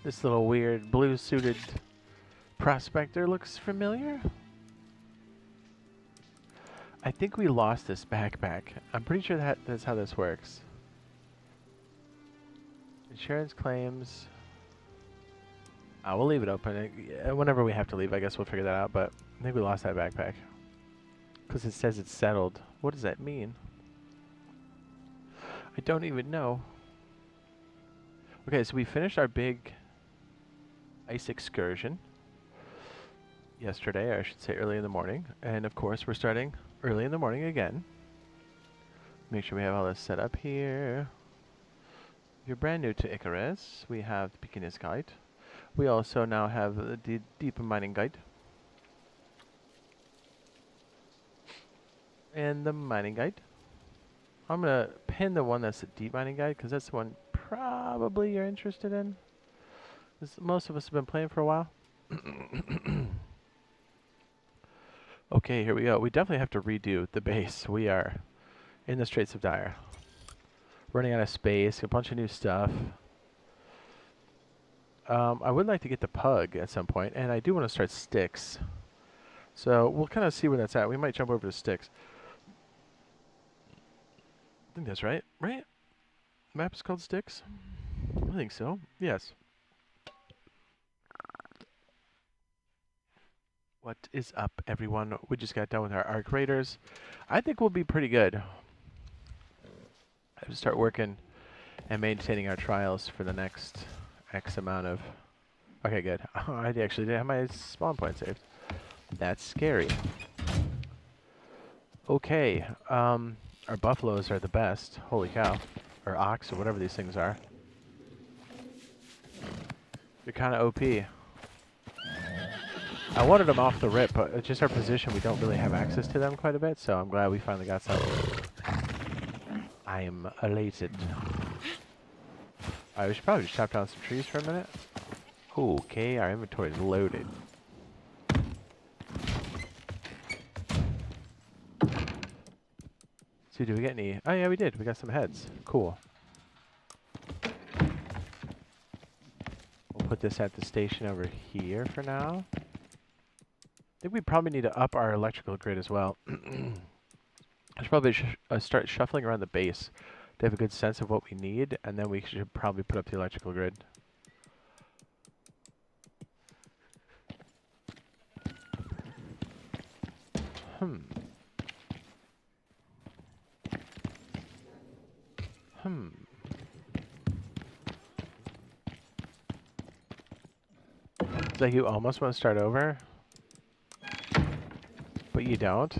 This little weird blue-suited prospector looks familiar. I think we lost this backpack. I'm pretty sure that's how this works. Insurance claims. We'll leave it open. Whenever we have to leave, I guess we'll figure that out. But I think we lost that backpack. Because it says it's settled. What does that mean? I don't even know. Okay, so we finished our big ice excursion yesterday, or I should say early in the morning. And of course, we're starting early in the morning again. Make sure we have all this set up here. If you're brand new to Icarus, we have the Beginner's Guide. We also now have the Deep Mining Guide. And the Mining Guide. I'm going to pin the one that's the Deep Mining Guide, because that's the one probably you're interested in. Most of us have been playing for a while. Okay, here we go. We definitely have to redo the base. We are in the Straits of Dire. Running out of space, a bunch of new stuff. I would like to get the pug at some point, and I do want to start sticks. So we'll kind of see where that's at. We might jump over to sticks. I think that's right. Right? Map is called sticks? I think so. Yes. What is up, everyone? We just got done with our arc raiders. I think we'll be pretty good. I have to start working and maintaining our trials for the next X amount of... Okay, good. I actually did have my spawn point saved. That's scary. Okay, our buffaloes are the best. Holy cow. Or ox, or whatever these things are. They're kind of OP. I wanted them off the rip, but just our position, we don't really have access to them quite a bit, so I'm glad we finally got some. I am elated. Alright, we should probably just chop down some trees for a minute. Okay, our inventory is loaded. So do we get any? Oh yeah, we did. We got some heads. Cool. We'll put this at the station over here for now. I think we probably need to up our electrical grid as well. I should probably start shuffling around the base to have a good sense of what we need, and then we should probably put up the electrical grid. It's like you almost want to start over, but you don't.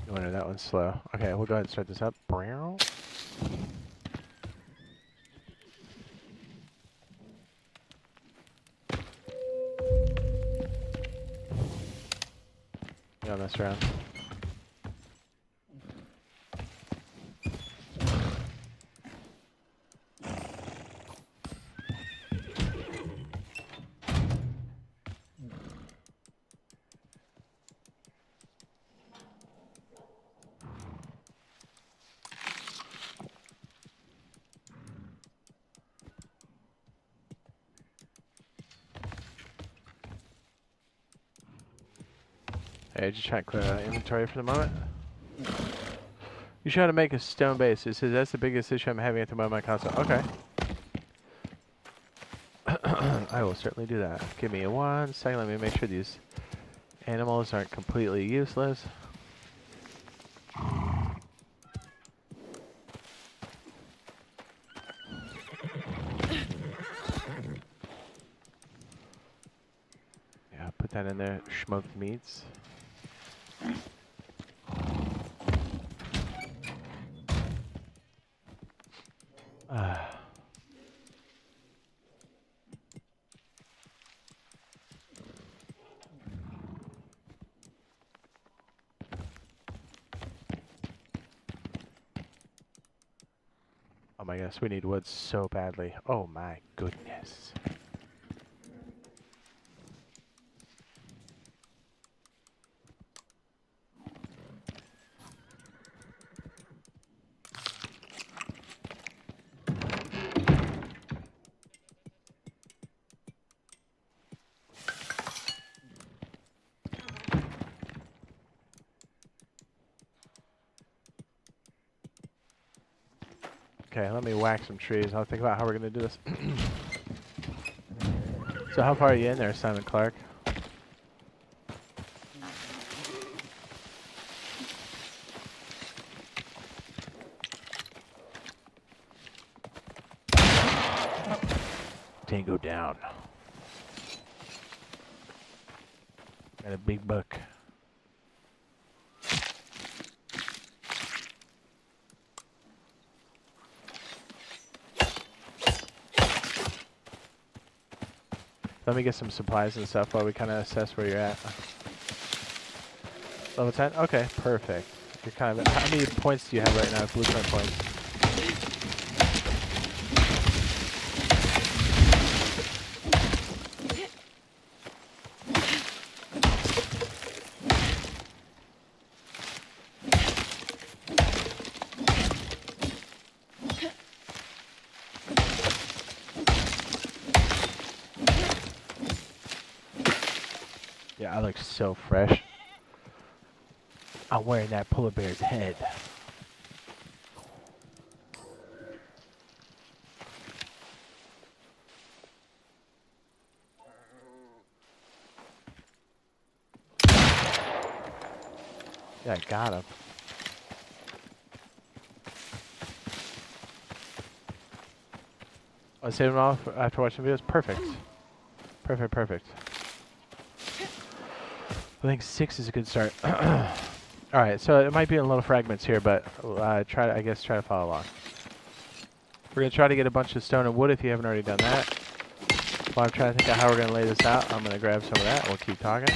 No wonder that one's slow. Okay, we'll go ahead and start this up. Don't mess around. Hey, just trying to clear out inventory for the moment. You should know how to make a stone base. It says that's the biggest issue I'm having at the moment on my console. Okay. I will certainly do that. Give me 1 second. Let me make sure these animals aren't completely useless. Yeah, put that in there. Smoked meats. Oh my gosh, we need wood so badly. Oh my goodness. Okay, let me whack some trees. I'll think about how we're gonna do this. So how far are you in there, Simon Clark? Tango down. Got a big buck. Let me get some supplies and stuff while we kind of assess where you're at. Level 10? Okay, perfect. You're kind of. How many points do you have right now? Blueprint points. Yeah, I look so fresh. I'm wearing that polar bear's head. Yeah, I got him. I saved him off after watching videos. Perfect. Perfect, perfect. I think 6 is a good start. Alright, so it might be in little fragments here, but try to follow along. We're going to try to get a bunch of stone and wood if you haven't already done that. While I'm trying to think of how we're going to lay this out, I'm going to grab some of that and we'll keep talking.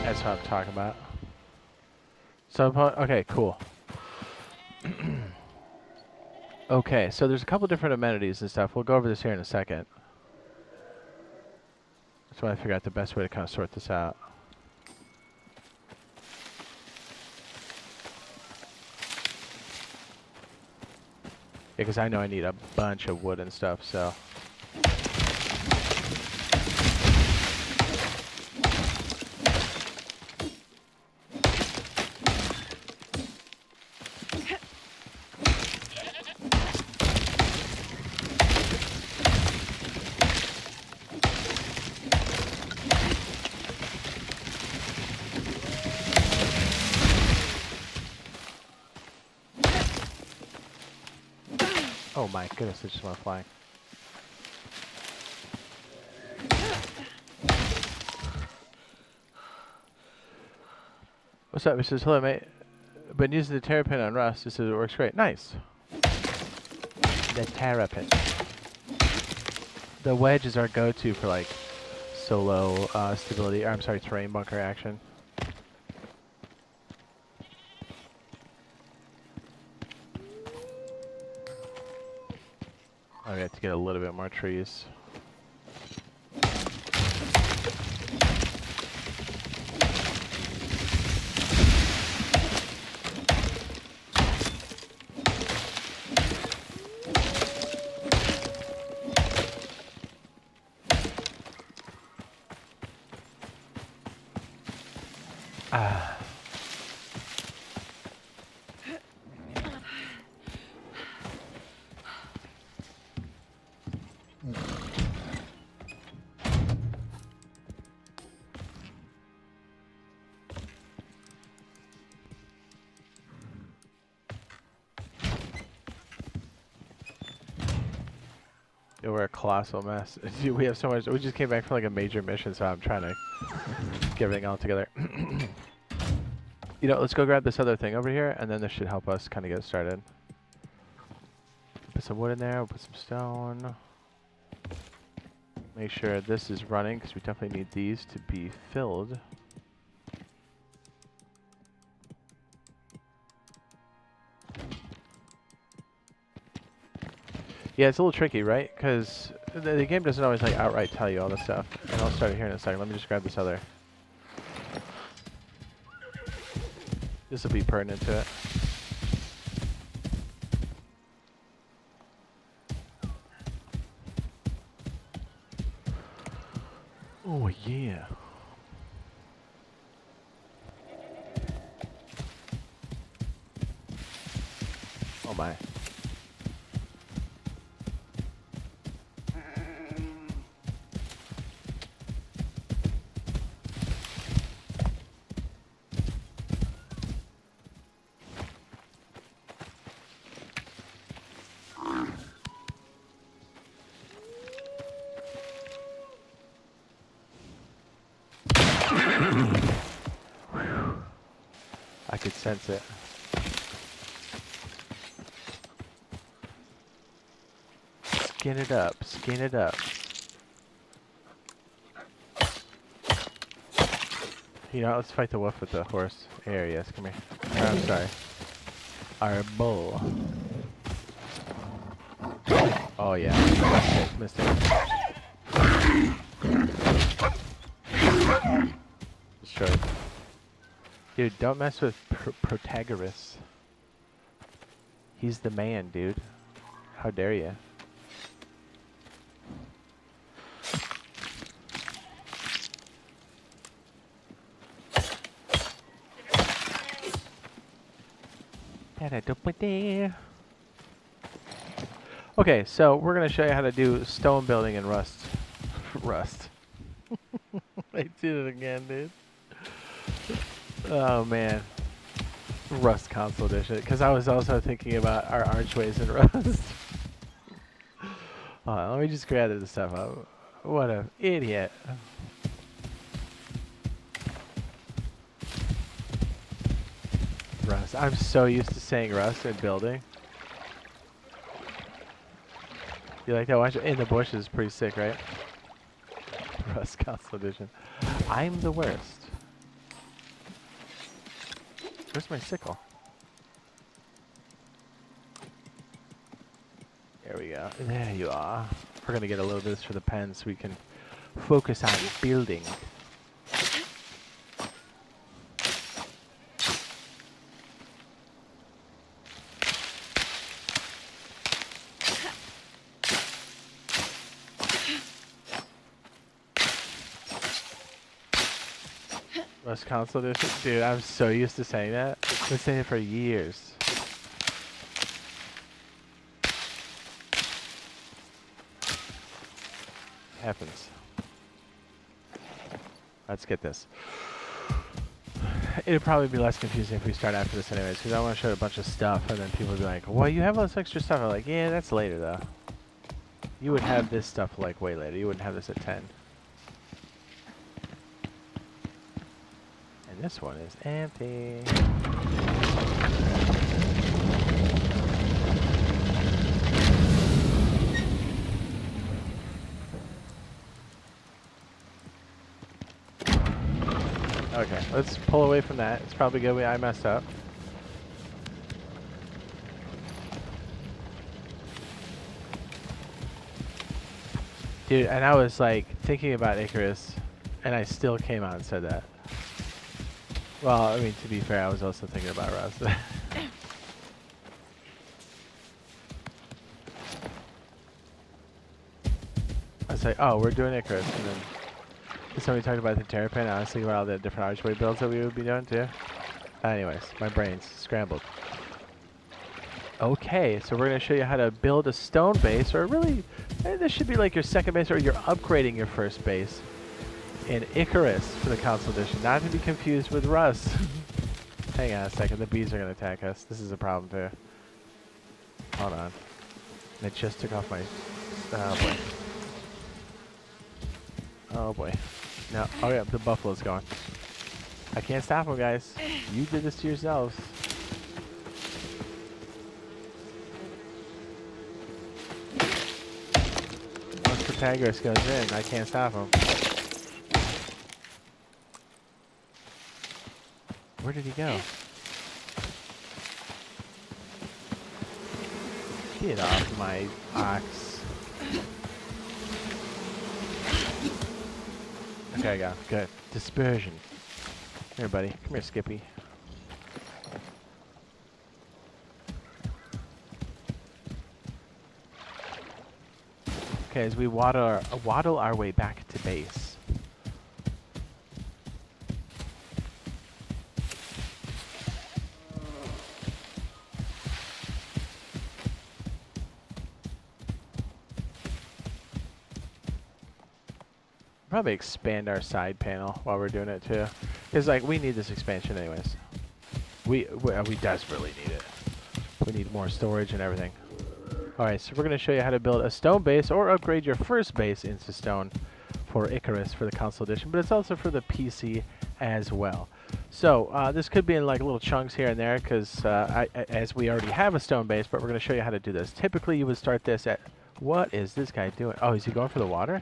That's what I'm talking about. So, okay, cool. Okay, so there's a couple different amenities and stuff. We'll go over this here in a second. Just want to figure out the best way to kind of sort this out. Yeah, because I know I need a bunch of wood and stuff, so. Oh my goodness, it just went flying. What's up? It says, hello mate. Been using the terrapin on Rust. This says it works great. Nice. The terrapin. The wedge is our go-to for like solo stability, or I'm sorry, terrain bunker action. Oh, we have to get a little bit more trees. We're a colossal mess. We have so much. We just came back from like a major mission, so I'm trying to get everything all together. You know, let's go grab this other thing over here, and then this should help us kind of get started. Put some wood in there, we'll put some stone. Make sure this is running, because we definitely need these to be filled. Yeah, it's a little tricky, right? Because the game doesn't always like outright tell you all this stuff. And I'll start it here in a second. Let me just grab this other. This will be pertinent to it. Oh yeah. Oh my. I could sense it. Skin it up, skin it up. You know, let's fight the wolf with the horse. Here he is, come here. Oh, I'm sorry. Our bull. Oh yeah, missed it. Destroyed. Dude, don't mess with Protagoras. He's the man, dude. How dare you? Okay, so we're gonna show you how to do stone building in Rust. Rust. I did it again, dude. Oh man. Rust console edition. Because I was also thinking about our archways in Rust. Hold on, let me just gather this stuff up. What an idiot. Rust. I'm so used to saying Rust and building. You like that? Watch it. In the bush is pretty sick, right? Rust console edition. I'm the worst. Where's my sickle? There we go. There you are. We're gonna get a little bit of this for the pen so we can focus on building. Rust console edition? Dude, I'm so used to saying that. I've been saying it for years. Happens. Let's get this. It'd probably be less confusing if we start after this anyways, because I want to show a bunch of stuff, and then people would be like, well, you have all this extra stuff. I'm like, yeah, that's later, though. You would have this stuff, like, way later. You wouldn't have this at 10. And this one is empty. Okay, let's pull away from that. It's probably good I messed up. Dude, and I was like thinking about Icarus, and I still came out and said that. Well, I mean, to be fair, I was also thinking about Rust. I was like, oh, we're doing Icarus, and then somebody talked about the Terrapin. I was thinking about all the different archway builds that we would be doing too. Anyways, my brain's scrambled. Okay, so we're going to show you how to build a stone base, or really, this should be like your second base, or you're upgrading your first base in Icarus for the console edition, not to be confused with Rust. Hang on a second, the bees are going to attack us. This is a problem too. Hold on. I just took off my... Oh boy. Oh boy. No, oh yeah, the buffalo's gone. I can't stop them, guys. You did this to yourselves. Once Pythagoras goes in, I can't stop him. Where did he go? Get off my ox. Okay, I got him. Good. Dispersion. Here, buddy. Come here, Skippy. Okay, as we waddle our way back to base. Probably expand our side panel while we're doing it too, because like we need this expansion anyways. We desperately need it. We need more storage and everything. All right, so we're going to show you how to build a stone base or upgrade your first base into stone for Icarus for the console edition, but it's also for the PC as well. So this could be in like little chunks here and there, because as we already have a stone base, but we're going to show you how to do this. Typically, you would start this at. What is this guy doing? Oh, is he going for the water?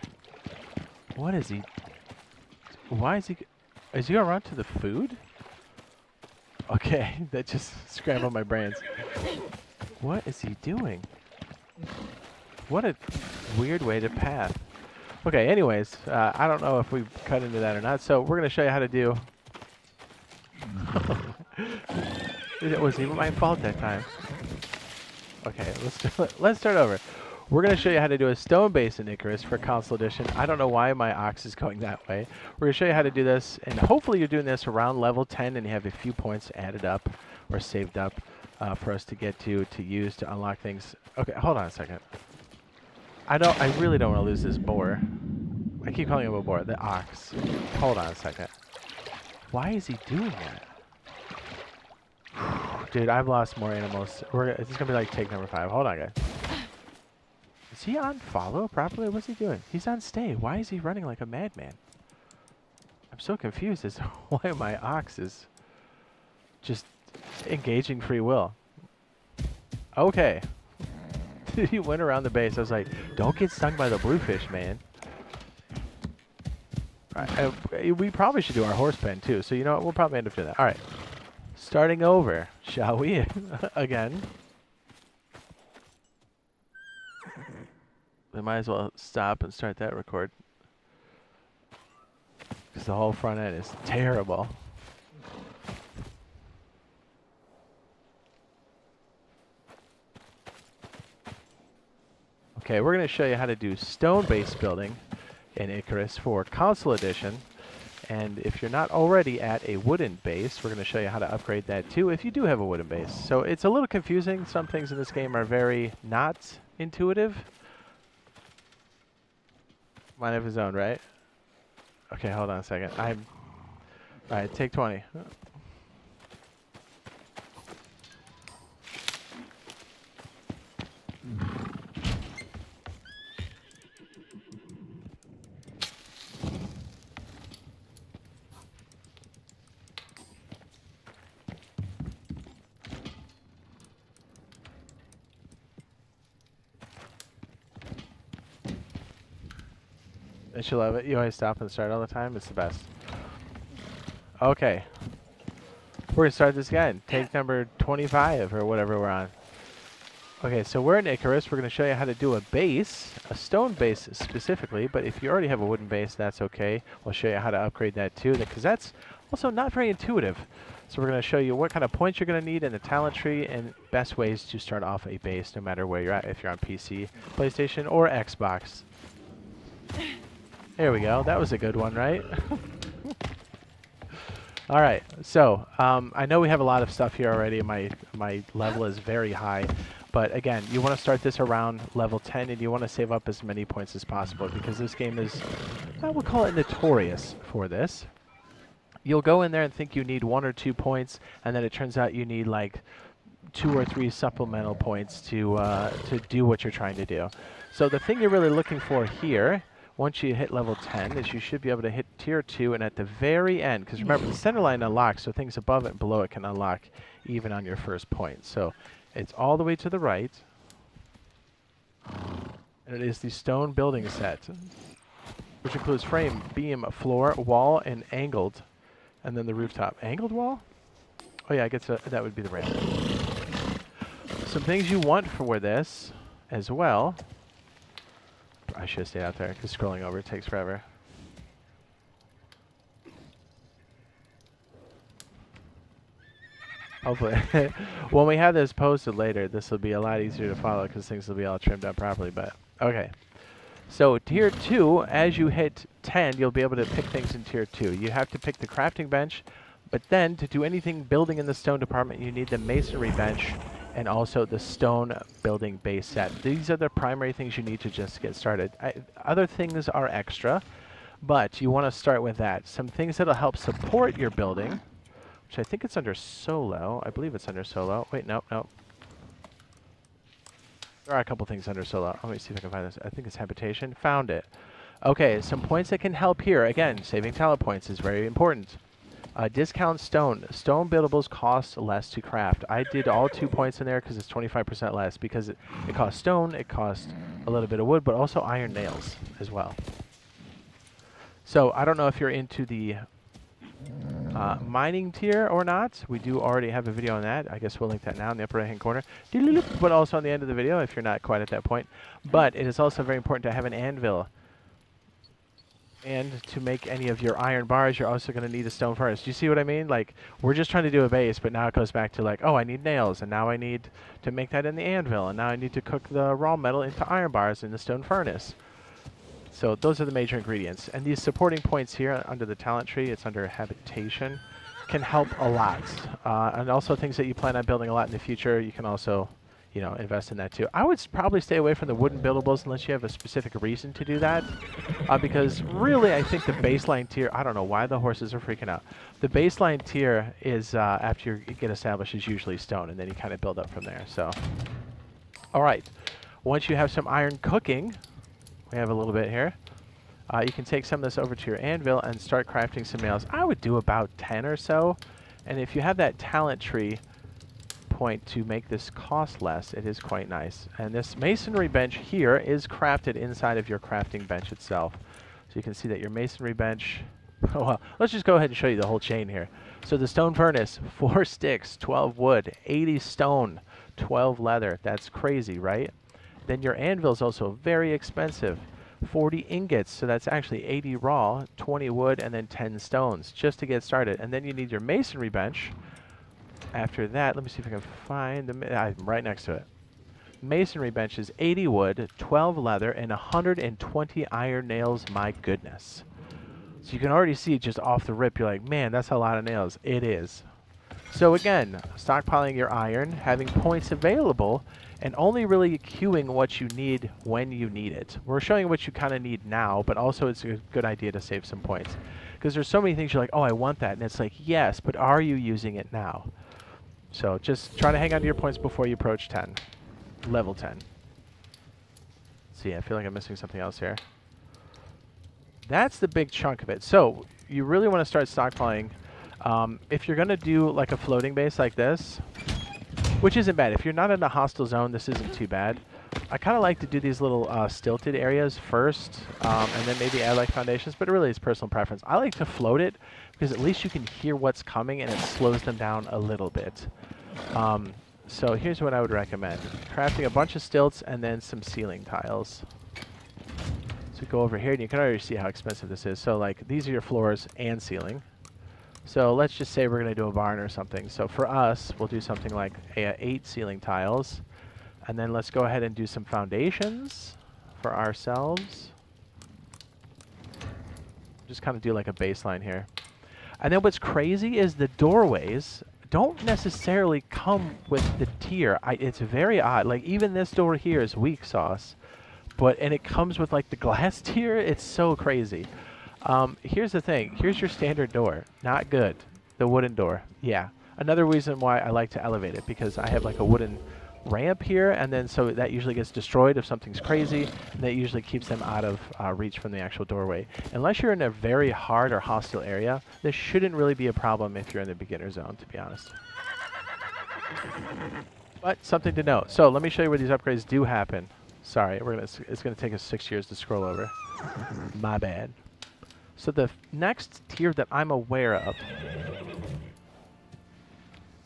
What is he? Why is he? Is he gonna run to the food? Okay, that just scrambled my brains. What is he doing? What a weird way to path. Okay, anyways, I don't know if we cut into that or not, so we're gonna show you how to do. It wasn't even my fault that time. Okay, let's start over. We're going to show you how to do a stone base in Icarus for console edition. I don't know why my ox is going that way. We're going to show you how to do this, and hopefully you're doing this around level 10 and you have a few points added up or saved up for us to get to use to unlock things. Okay, hold on a second. I really don't want to lose this boar. I keep calling him a boar, the ox. Hold on a second. Why is he doing that? Dude, I've lost more animals. This is going to be like take number 5. Hold on, guys. Is he on follow properly? What's he doing? He's on stay. Why is he running like a madman? I'm so confused as to why my ox is just engaging free will. Okay. He went around the base. I was like, don't get stung by the bluefish, man. We probably should do our horse pen too. So you know what? We'll probably end up doing that. All right. Starting over, shall we? Again. We might as well stop and start that record, because the whole front end is terrible. Okay, we're going to show you how to do stone base building in Icarus for console edition. And if you're not already at a wooden base, we're going to show you how to upgrade that too if you do have a wooden base. So it's a little confusing. Some things in this game are very not intuitive. Mind of his own, right? Okay, hold on a second. Alright, take 20. I should love it. You always stop and start all the time. It's the best. Okay. We're going to start this again. Take number 25 or whatever we're on. Okay, so we're in Icarus. We're going to show you how to do a base, a stone base specifically, but if you already have a wooden base, that's okay. We'll show you how to upgrade that too, because that's also not very intuitive. So we're going to show you what kind of points you're going to need in the talent tree and best ways to start off a base no matter where you're at, if you're on PC, PlayStation, or Xbox. There we go. That was a good one, right? All right. So I know we have a lot of stuff here already. My level is very high. But again, you want to start this around level 10, and you want to save up as many points as possible, because this game is, I would call it, notorious for this. You'll go in there and think you need 1 or 2 points, and then it turns out you need like 2 or 3 supplemental points to do what you're trying to do. So the thing you're really looking for here, once you hit level 10 is you should be able to hit tier 2, and at the very end, because remember the center line unlocks, so things above it and below it can unlock even on your first point. So it's all the way to the right, and it is the stone building set, which includes frame, beam, floor, wall, and angled, and then the rooftop. Angled wall? Oh yeah, I guess that would be the ramp. Some things you want for this as well. I should have stayed out there because scrolling over takes forever. Hopefully. When we have this posted later, this will be a lot easier to follow because things will be all trimmed up properly. But okay. So tier 2, as you hit 10, you'll be able to pick things in tier 2. You have to pick the crafting bench, but then to do anything building in the stone department, you need the masonry bench and also the stone building base set. These are the primary things you need to just get started. Other things are extra, but you want to start with that. Some things that'll help support your building, which I think it's under solo. I believe it's under solo. Wait, nope. There are a couple things under solo. Let me see if I can find this. I think it's habitation. Found it. Okay, some points that can help here. Again, saving talent points is very important. Discount stone. Stone buildables cost less to craft. I did all 2 points in there because it's 25% less because it costs stone, it costs a little bit of wood, but also iron nails as well. So I don't know if you're into the mining tier or not. We do already have a video on that. I guess we'll link that now in the upper right hand corner, but also on the end of the video if you're not quite at that point. But it is also very important to have an anvil. And to make any of your iron bars, you're also going to need a stone furnace. Do you see what I mean? Like, we're just trying to do a base, but now it goes back to like, oh, I need nails, and now I need to make that in the anvil, and now I need to cook the raw metal into iron bars in the stone furnace. So those are the major ingredients. And these supporting points here under the talent tree, it's under habitation, can help a lot. And also things that you plan on building a lot in the future, you can also, you know, invest in that too. I would probably stay away from the wooden buildables unless you have a specific reason to do that. Because really, I think the baseline tier, I don't know why the horses are freaking out. The baseline tier is, after you get established, is usually stone, and then you kind of build up from there. So, all right. Once you have some iron cooking, we have a little bit here. You can take some of this over to your anvil and start crafting some nails. I would do about 10 or so. And if you have that talent tree point to make this cost less, it is quite nice. And this masonry bench here is crafted inside of your crafting bench itself. So you can see that your masonry bench, oh well, let's just go ahead and show you the whole chain here. So the stone furnace, 4 sticks, 12 wood, 80 stone, 12 leather. That's crazy, right? Then your anvil is also very expensive. 40 ingots, so that's actually 80 raw, 20 wood, and then 10 stones just to get started. And then you need your masonry bench. After that, let me see if I can find I'm right next to it. Masonry bench is 80 wood, 12 leather, and 120 iron nails. My goodness. So you can already see just off the rip, you're like, man, that's a lot of nails. It is. So again, stockpiling your iron, having points available, and only really queuing what you need when you need it. We're showing what you kind of need now, but also it's a good idea to save some points. Because there's so many things you're like, oh, I want that. And it's like, yes, but are you using it now? So just try to hang on to your points before you approach 10. Level 10. Let's see, I feel like I'm missing something else here. That's the big chunk of it. So you really want to start stockpiling. If you're going to do like a floating base like this, which isn't bad. If you're not in a hostile zone, this isn't too bad. I kind of like to do these little stilted areas first, and then maybe add like foundations, but really it's personal preference. I like to float it because at least you can hear what's coming and it slows them down a little bit. So here's what I would recommend. Crafting a bunch of stilts and then some ceiling tiles. So go over here and you can already see how expensive this is. So like these are your floors and ceiling. So let's just say we're going to do a barn or something. So for us, we'll do something like 8 ceiling tiles. And then let's go ahead and do some foundations for ourselves. Just kind of do like a baseline here. And then what's crazy is the doorways don't necessarily come with the tier. It's very odd. Like even this door here is weak sauce. And it comes with like the glass tier. It's so crazy. Here's the thing. Here's your standard door. Not good. The wooden door. Yeah. Another reason why I like to elevate it, because I have like a wooden ramp here, and then so that usually gets destroyed if something's crazy, and that usually keeps them out of reach from the actual doorway. Unless you're in a very hard or hostile area, this shouldn't really be a problem if you're in the beginner zone, to be honest. But something to note. So let me show you where these upgrades do happen. Sorry, it's gonna take us 6 years to scroll over. My bad. So the next tier that I'm aware of,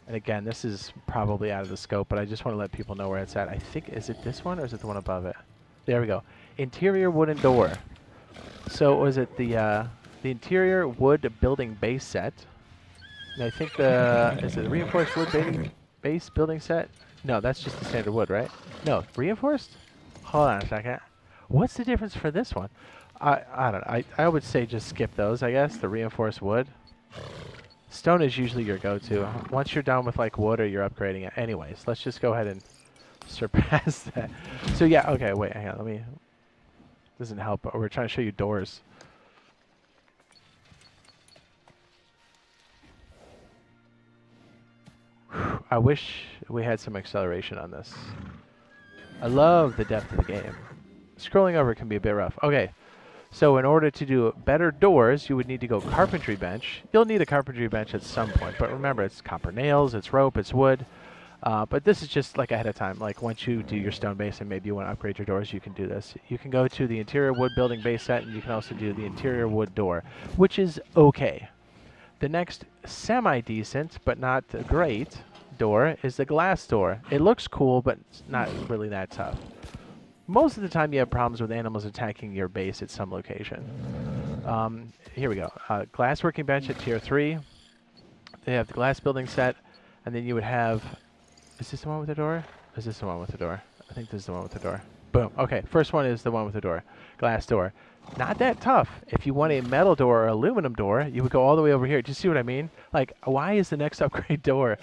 and again, this is probably out of the scope, but I just want to let people know where it's at. I think, is it this one or is it the one above it? There we go. Interior wooden door. So was it the interior wood building base set? And I think is it the reinforced wood base building set? No, that's just the standard wood, right? No, reinforced? Hold on a second. What's the difference for this one? I don't know. I would say just skip those, I guess, the reinforced wood. Stone is usually your go-to. Once you're done with like wood or you're upgrading it. Anyways, let's just go ahead and surpass that. So yeah, okay, wait, hang on, let me, doesn't help, but we're trying to show you doors. Whew, I wish we had some acceleration on this. I love the depth of the game. Scrolling over can be a bit rough. Okay. So in order to do better doors, you would need to go carpentry bench. You'll need a carpentry bench at some point, but remember, it's copper nails, it's rope, it's wood. But this is just like ahead of time. Like once you do your stone base and maybe you want to upgrade your doors, you can do this. You can go to the interior wood building base set, and you can also do the interior wood door, which is okay. The next semi-decent, but not great, door is the glass door. It looks cool, but it's not really that tough. Most of the time you have problems with animals attacking your base at some location. Here we go. Glass working bench at tier 3. They have the glass building set, and then you would have... Is this the one with the door? Is this the one with the door? I think this is the one with the door. Boom. Okay, first one is the one with the door. Glass door. Not that tough. If you want a metal door or aluminum door, you would go all the way over here. Do you see what I mean? Like, why is the next upgrade door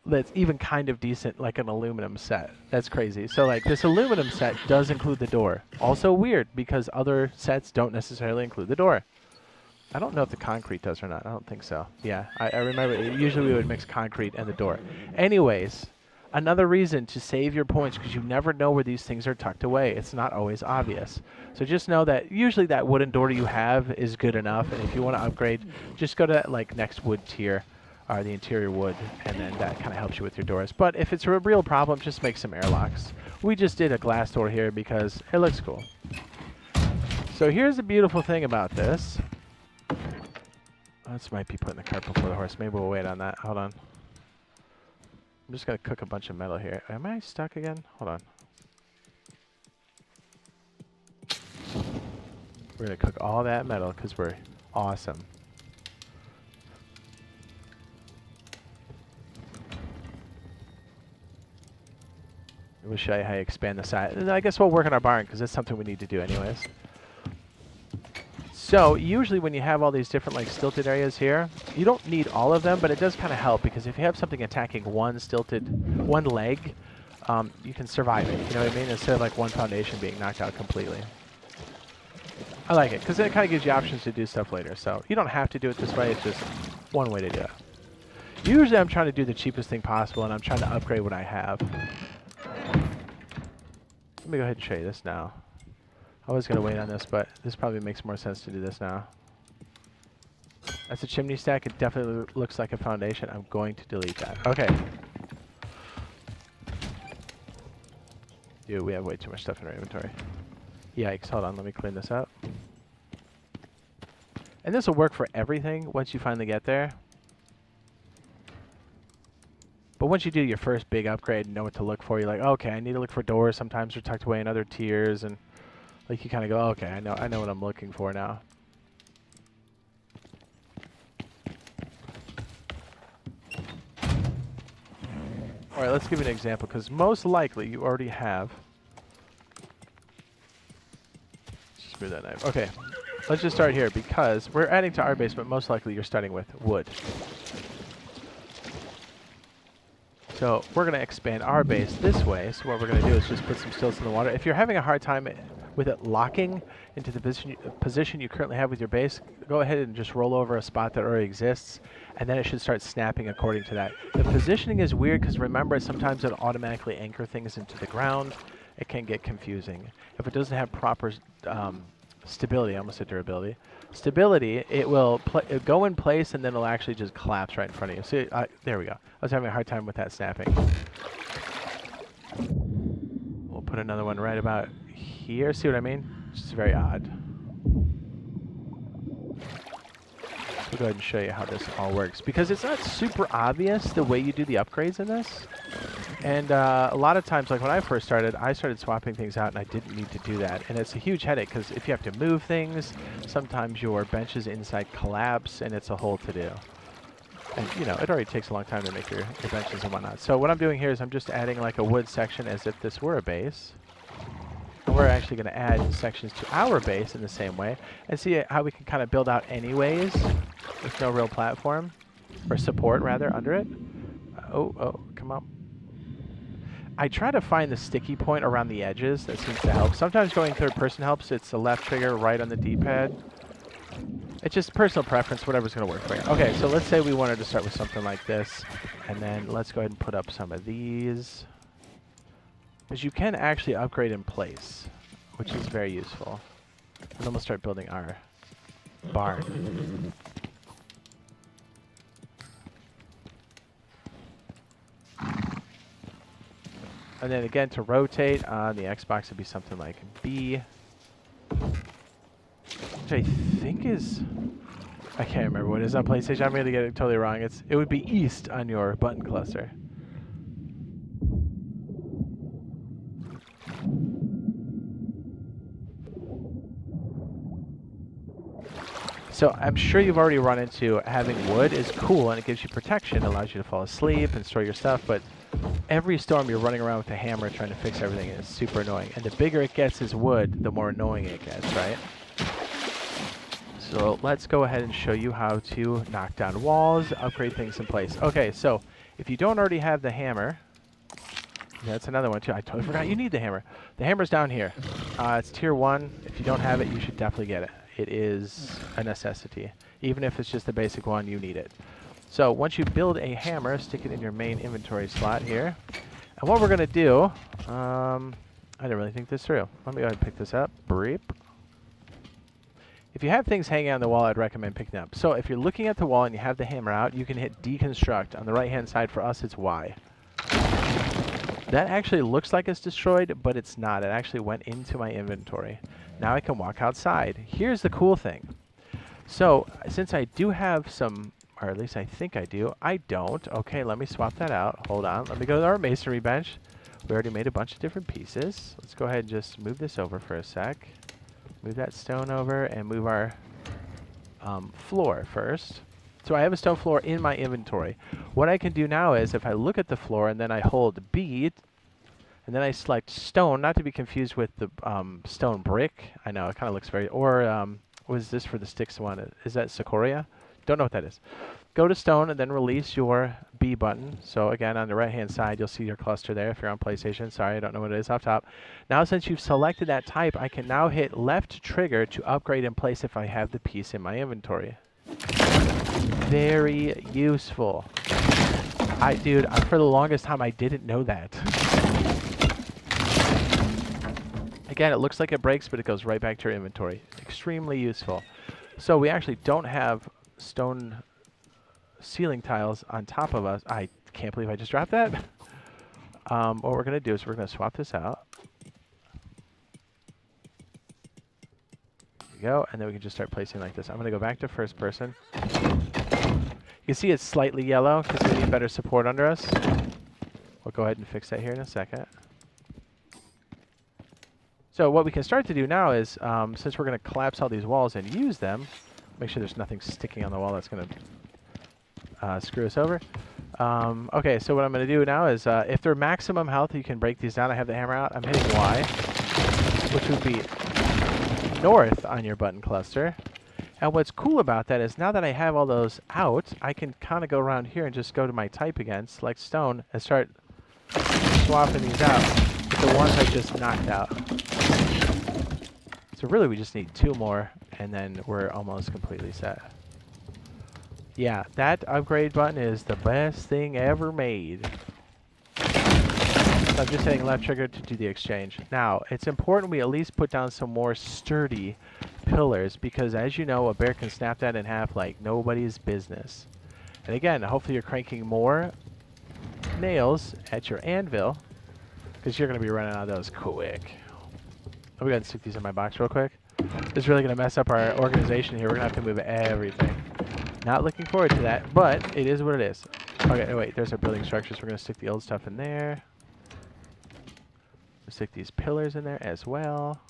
that's even kind of decent like an aluminum set? That's crazy. So like this aluminum set does include the door. Also weird because other sets don't necessarily include the door. I don't know if the concrete does or not. I don't think so. Yeah, I remember usually we would mix concrete and the door. Anyways, another reason to save your points, because you never know where these things are tucked away. It's not always obvious. So just know that usually that wooden door you have is good enough, and if you want to upgrade, just go to like next wood tier. The interior wood, and then that kind of helps you with your doors. But if it's a real problem, just make some airlocks. We just did a glass door here because it looks cool. So here's the beautiful thing about this. This might be putting the cart before the horse. Maybe we'll wait on that. Hold on. I'm just going to cook a bunch of metal here. Am I stuck again? Hold on. We're going to cook all that metal because we're awesome. We'll show you how you expand the size. And I guess we'll work on our barn because that's something we need to do anyways. So usually when you have all these different like stilted areas here, you don't need all of them, but it does kind of help because if you have something attacking one leg, you can survive it. You know what I mean? Instead of like one foundation being knocked out completely. I like it because it kind of gives you options to do stuff later. So you don't have to do it this way. It's just one way to do it. Usually I'm trying to do the cheapest thing possible, and I'm trying to upgrade what I have. Let me go ahead and show you this now. I was going to wait on this, but this probably makes more sense to do this now. That's a chimney stack. It definitely looks like a foundation. I'm going to delete that. Okay. Dude, we have way too much stuff in our inventory. Yikes. Hold on. Let me clean this up. And this will work for everything once you finally get there. But once you do your first big upgrade and know what to look for, you're like, okay, I need to look for doors. Sometimes they're tucked away in other tiers, and like you kind of go, okay, I know what I'm looking for now. All right, let's give you an example, because most likely you already have. Just move that knife. Okay, let's just start here because we're adding to our base, but most likely you're starting with wood. So we're going to expand our base this way. So what we're going to do is just put some stilts in the water. If you're having a hard time with it locking into the position you currently have with your base, go ahead and just roll over a spot that already exists, and then it should start snapping according to that. The positioning is weird because remember, sometimes it'll automatically anchor things into the ground. It can get confusing. If it doesn't have proper stability, I almost said durability. Stability, it will go in place and then it'll actually just collapse right in front of you. See, there we go. I was having a hard time with that snapping. We'll put another one right about here. See what I mean? It's just very odd. We'll go ahead and show you how this all works, because it's not super obvious the way you do the upgrades in this. And a lot of times, like when I first started, I started swapping things out and I didn't need to do that. And it's a huge headache because if you have to move things, sometimes your benches inside collapse and it's a whole to-do. And, you know, it already takes a long time to make your benches and whatnot. So what I'm doing here is I'm just adding like a wood section as if this were a base. And we're actually going to add sections to our base in the same way and see how we can kind of build out anyways with no real platform, or support rather, under it. Oh, come on. I try to find the sticky point around the edges. That seems to help. Sometimes going third person helps. It's the left trigger right on the D-pad. It's just personal preference, whatever's going to work for you. Okay, so let's say we wanted to start with something like this, and then let's go ahead and put up some of these. Because you can actually upgrade in place, which is very useful. And then we'll start building our barn. And then again, to rotate on the Xbox would be something like B, which I think is, I can't remember what it is on PlayStation. I'm going to get it totally wrong. It would be east on your button cluster. So I'm sure you've already run into having wood is cool and it gives you protection, allows you to fall asleep and store your stuff, but every storm you're running around with a hammer trying to fix everything, and it's super annoying. And the bigger it gets as wood, the more annoying it gets, right? So let's go ahead and show you how to knock down walls, upgrade things in place. Okay, so if you don't already have the hammer, that's another one too. I totally forgot you need the hammer. The hammer's down here. It's tier 1. If you don't have it, you should definitely get it. It is a necessity. Even if it's just the basic one, you need it. So once you build a hammer, stick it in your main inventory slot here. And what we're going to do, I didn't really think this through. Let me go ahead and pick this up. Breep. If you have things hanging on the wall, I'd recommend picking them up. So if you're looking at the wall and you have the hammer out, you can hit deconstruct. On the right-hand side for us, it's Y. That actually looks like it's destroyed, but it's not. It actually went into my inventory. Now I can walk outside. Here's the cool thing. So since I do have some, or at least I think I do, I don't. Okay, let me swap that out. Hold on. Let me go to our masonry bench. We already made a bunch of different pieces. Let's go ahead and just move this over for a sec. Move that stone over and move our floor first. So I have a stone floor in my inventory. What I can do now is if I look at the floor and then I hold B, and then I select stone, not to be confused with the stone brick. I know, it kind of looks very, or was this for the sticks one? Is that Sequoia? Don't know what that is. Go to stone and then release your B button. So again, on the right-hand side, you'll see your cluster there if you're on PlayStation. Sorry, I don't know what it is off top. Now, since you've selected that type, I can now hit left trigger to upgrade in place if I have the piece in my inventory. Very useful. Dude, for the longest time, I didn't know that. Again, it looks like it breaks, but it goes right back to your inventory. Extremely useful. So we actually don't have stone ceiling tiles on top of us. I can't believe I just dropped that. What we're going to do is we're going to swap this out. There we go. And then we can just start placing like this. I'm going to go back to first person. You can see it's slightly yellow because we need better support under us. We'll go ahead and fix that here in a second. So what we can start to do now is, since we're going to collapse all these walls and use them, make sure there's nothing sticking on the wall that's going to screw us over. Okay, so what I'm going to do now is, if they're maximum health, you can break these down. I have the hammer out. I'm hitting Y, which would be north on your button cluster. And what's cool about that is now that I have all those out, I can kind of go around here and just go to my type again, select stone, and start swapping these out with the ones I just knocked out. So really we just need 2 more, and then we're almost completely set. Yeah, that upgrade button is the best thing ever made. So I'm just hitting left trigger to do the exchange. Now, it's important we at least put down some more sturdy pillars, because as you know, a bear can snap that in half like nobody's business. And again, hopefully you're cranking more nails at your anvil, because you're going to be running out of those quick. Let me go ahead and stick these in my box real quick. This is really going to mess up our organization here. We're going to have to move everything. Not looking forward to that, but it is what it is. Okay, wait, there's our building structures. We're going to stick the old stuff in there. We'll stick these pillars in there as well.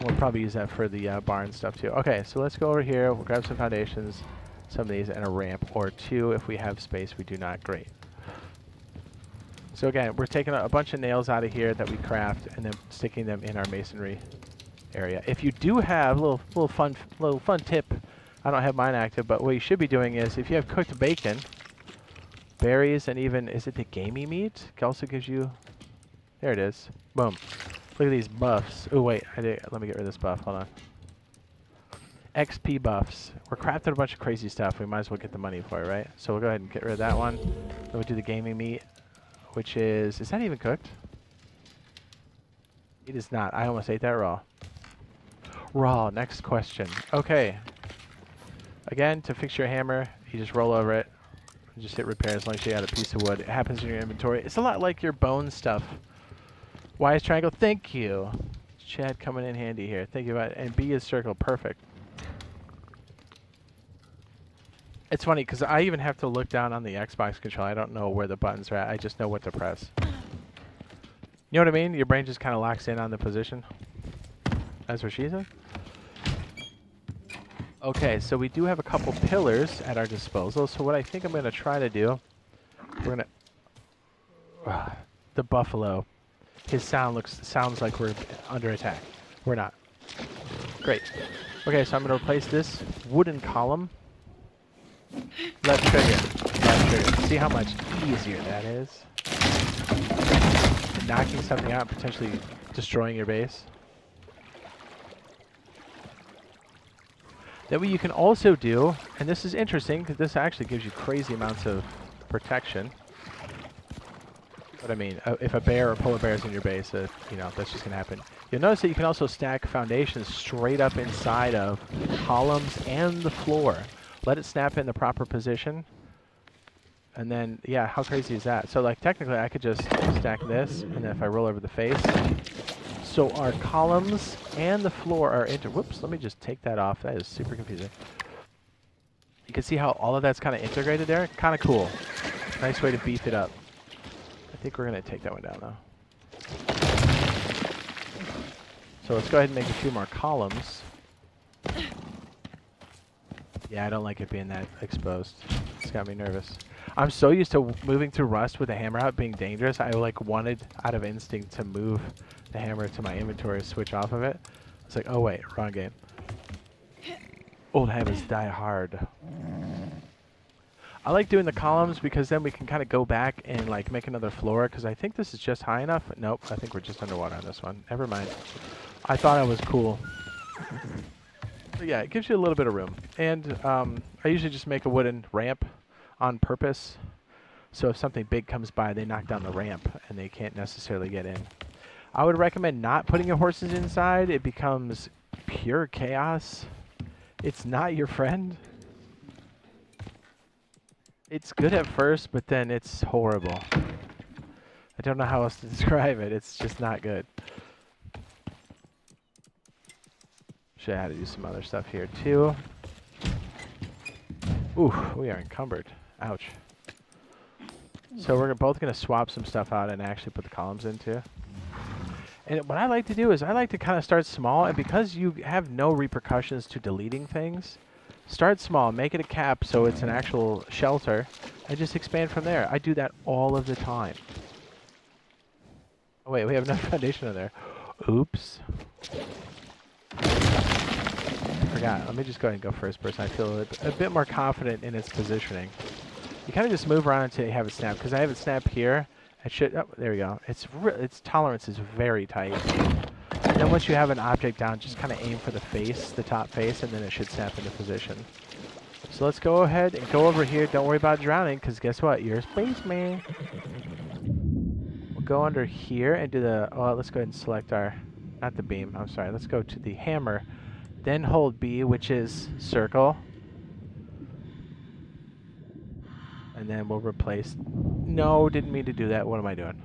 We'll probably use that for the barn stuff too. Okay, so let's go over here. We'll grab some foundations, some of these, and a ramp or 2 if we have space. We do not. Great. So again, we're taking a bunch of nails out of here that we craft and then sticking them in our masonry area. If you do have a little fun tip, I don't have mine active, but what you should be doing is if you have cooked bacon, berries, and even, is it the gamey meat? It also gives you, there it is. Boom. Look at these buffs. Oh wait, let me get rid of this buff. Hold on. XP buffs. We're crafting a bunch of crazy stuff. We might as well get the money for it, right? So we'll go ahead and get rid of that one. Then we'll do the gaming meat, which is that even cooked? It is not. I almost ate that raw. Raw, next question. Okay. Again, to fix your hammer, you just roll over it. And just hit repair as long as you got a piece of wood. It happens in your inventory. It's a lot like your bone stuff. Y is triangle. Thank you. Chad coming in handy here. Thank you. And B is circle. Perfect. It's funny because I even have to look down on the Xbox controller. I don't know where the buttons are at. I just know what to press. You know what I mean? Your brain just kind of locks in on the position. That's what she said. Okay, so we do have a couple pillars at our disposal. So what I think I'm going to try to do, we're going to... the buffalo. His sounds like we're under attack. We're not. Great. Okay, so I'm going to replace this wooden column. Left trigger. Left trigger. See how much easier that is? Knocking something out, potentially destroying your base. That way you can also do, and this is interesting because this actually gives you crazy amounts of protection. But I mean, if a bear or polar bear is in your base, you know, that's just going to happen. You'll notice that you can also stack foundations straight up inside of columns and the floor. Let it snap in the proper position. And then, yeah, how crazy is that? So, like, technically, I could just stack this, and then if I roll over the face. So our columns and the floor are whoops, let me just take that off. That is super confusing. You can see how all of that's kind of integrated there. Kind of cool. Nice way to beef it up. I think we're going to take that one down, though. So let's go ahead and make a few more columns. Yeah, I don't like it being that exposed. It's got me nervous. I'm so used to moving through rust with the hammer out being dangerous. I like wanted, out of instinct, to move the hammer to my inventory, switch off of it. It's like, oh wait, wrong game. Old habits die hard. I like doing the columns because then we can kind of go back and like make another floor, because I think this is just high enough. Nope, I think we're just underwater on this one. Never mind. I thought I was cool. But yeah, it gives you a little bit of room. And I usually just make a wooden ramp on purpose. So if something big comes by, they knock down the ramp and they can't necessarily get in. I would recommend not putting your horses inside. It becomes pure chaos. It's not your friend. It's good at first, but then it's horrible. I don't know how else to describe it. It's just not good. Should have had to do some other stuff here too. Ooh, we are encumbered. Ouch. So we're both going to swap some stuff out and actually put the columns in too. And what I like to do is I like to kind of start small, and because you have no repercussions to deleting things, start small, make it a cap so it's an actual shelter, and just expand from there. I do that all of the time. Oh wait, we have enough foundation in there. Oops. Forgot. Let me just go ahead and go first person. I feel a bit more confident in its positioning. You kind of just move around until you have it snap, because I have it snap here. It should. Oh, there we go. Its tolerance is very tight. And then once you have an object down, just kind of aim for the face, the top face, and then it should snap into position. So let's go ahead and go over here. Don't worry about drowning, because guess what? You're a spaceman. We'll go under here and do the... Oh, let's go ahead and select our... Not the beam, I'm sorry. Let's go to the hammer. Then hold B, which is circle. And then we'll replace... No, didn't mean to do that. What am I doing?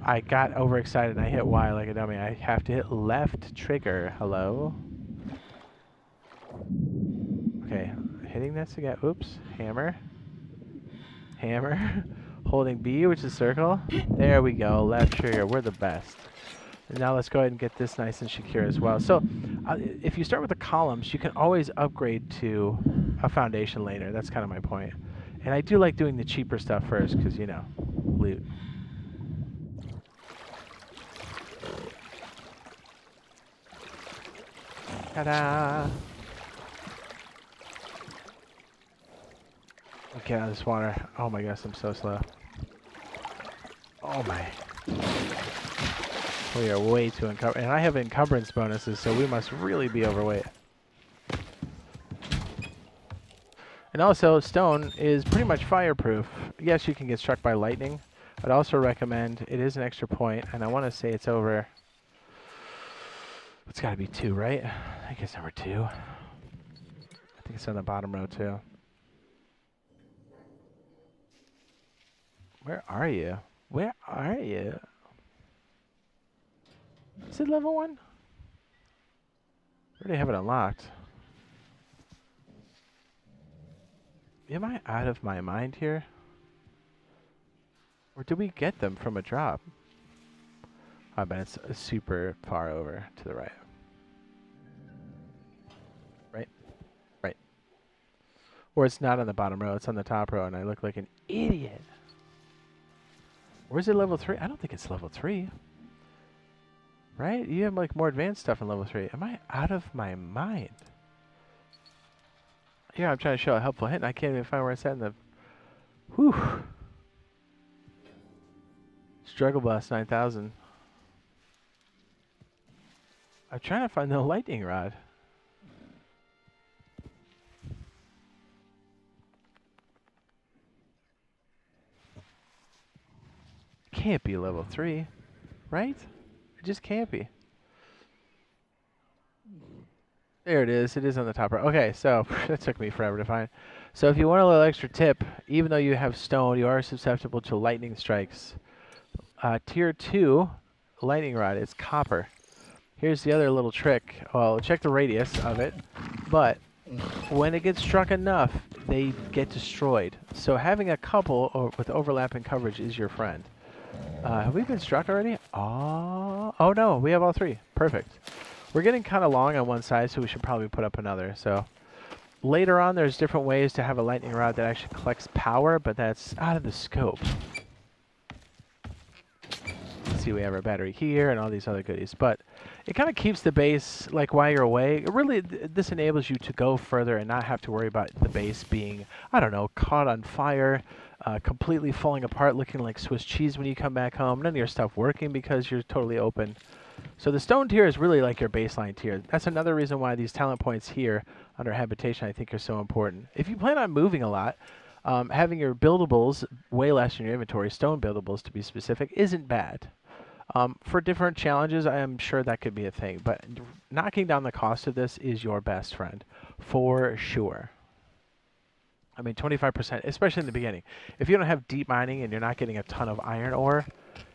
I got overexcited and I hit Y like a dummy. I have to hit left trigger. Hello? Okay, hitting this again. Oops. Hammer. Hammer. Holding B, which is circle. There we go. Left trigger. We're the best. And now let's go ahead and get this nice and secure as well. So if you start with the columns, you can always upgrade to a foundation later. That's kind of my point. And I do like doing the cheaper stuff first because, you know, loot. Ta-da! Get out of this water. Oh my gosh, I'm so slow. Oh my. We are way too encumbered. And I have encumbrance bonuses, so we must really be overweight. And also, stone is pretty much fireproof. Yes, you can get struck by lightning. I'd also recommend, it is an extra point, and I want to say it's over... It's got to be 2, right? I think it's number 2. I think it's on the bottom row, too. Where are you? Where are you? Is it level 1? I already have it unlocked. Am I out of my mind here? Or did we get them from a drop? I bet it's super far over to the right. Right? Right. Or it's not on the bottom row, it's on the top row, and I look like an idiot. Or is it level 3? I don't think it's level 3. Right? You have like more advanced stuff in level 3. Am I out of my mind? Yeah, I'm trying to show a helpful hint, and I can't even find where it's at in the... Whew. Struggle Bus 9000. I'm trying to find the lightning rod. Can't be level 3, right? It just can't be. There it is. It is on the top row. Okay, so that took me forever to find. So if you want a little extra tip, even though you have stone, you are susceptible to lightning strikes. Tier 2 lightning rod is copper. Here's the other little trick. Well, check the radius of it, but when it gets struck enough, they get destroyed. So having a couple with overlapping coverage is your friend. Have we been struck already? Oh no, we have all 3. Perfect. We're getting kind of long on one side, so we should probably put up another. So later on, there's different ways to have a lightning rod that actually collects power, but that's out of the scope. Let's see, we have our battery here and all these other goodies, but it kind of keeps the base, like, while you're away. It really, this enables you to go further and not have to worry about the base being, I don't know, caught on fire, completely falling apart, looking like Swiss cheese when you come back home. None of your stuff working because you're totally open. So the stone tier is really like your baseline tier. That's another reason why these talent points here under habitation I think are so important. If you plan on moving a lot, having your buildables way less in your inventory, stone buildables to be specific, isn't bad. For different challenges, I am sure that could be a thing, but knocking down the cost of this is your best friend, for sure. I mean, 25%, especially in the beginning. If you don't have deep mining and you're not getting a ton of iron ore,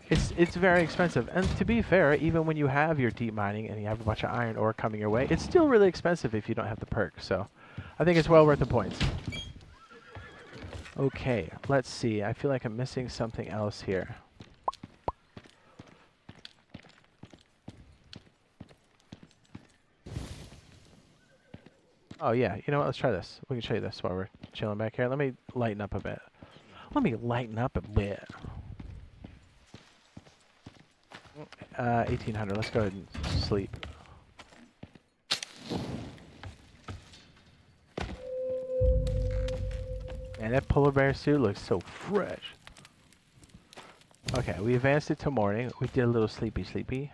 it's very expensive. And to be fair, even when you have your deep mining and you have a bunch of iron ore coming your way, it's still really expensive if you don't have the perk. So I think it's well worth the points. Okay, let's see. I feel like I'm missing something else here. Oh yeah, you know what? Let's try this. We can show you this while we're chilling back here. Let me lighten up a bit. Let me lighten up a bit. 1800. Let's go ahead and sleep. Man, that polar bear suit looks so fresh. Okay, we advanced it to morning. We did a little sleepy.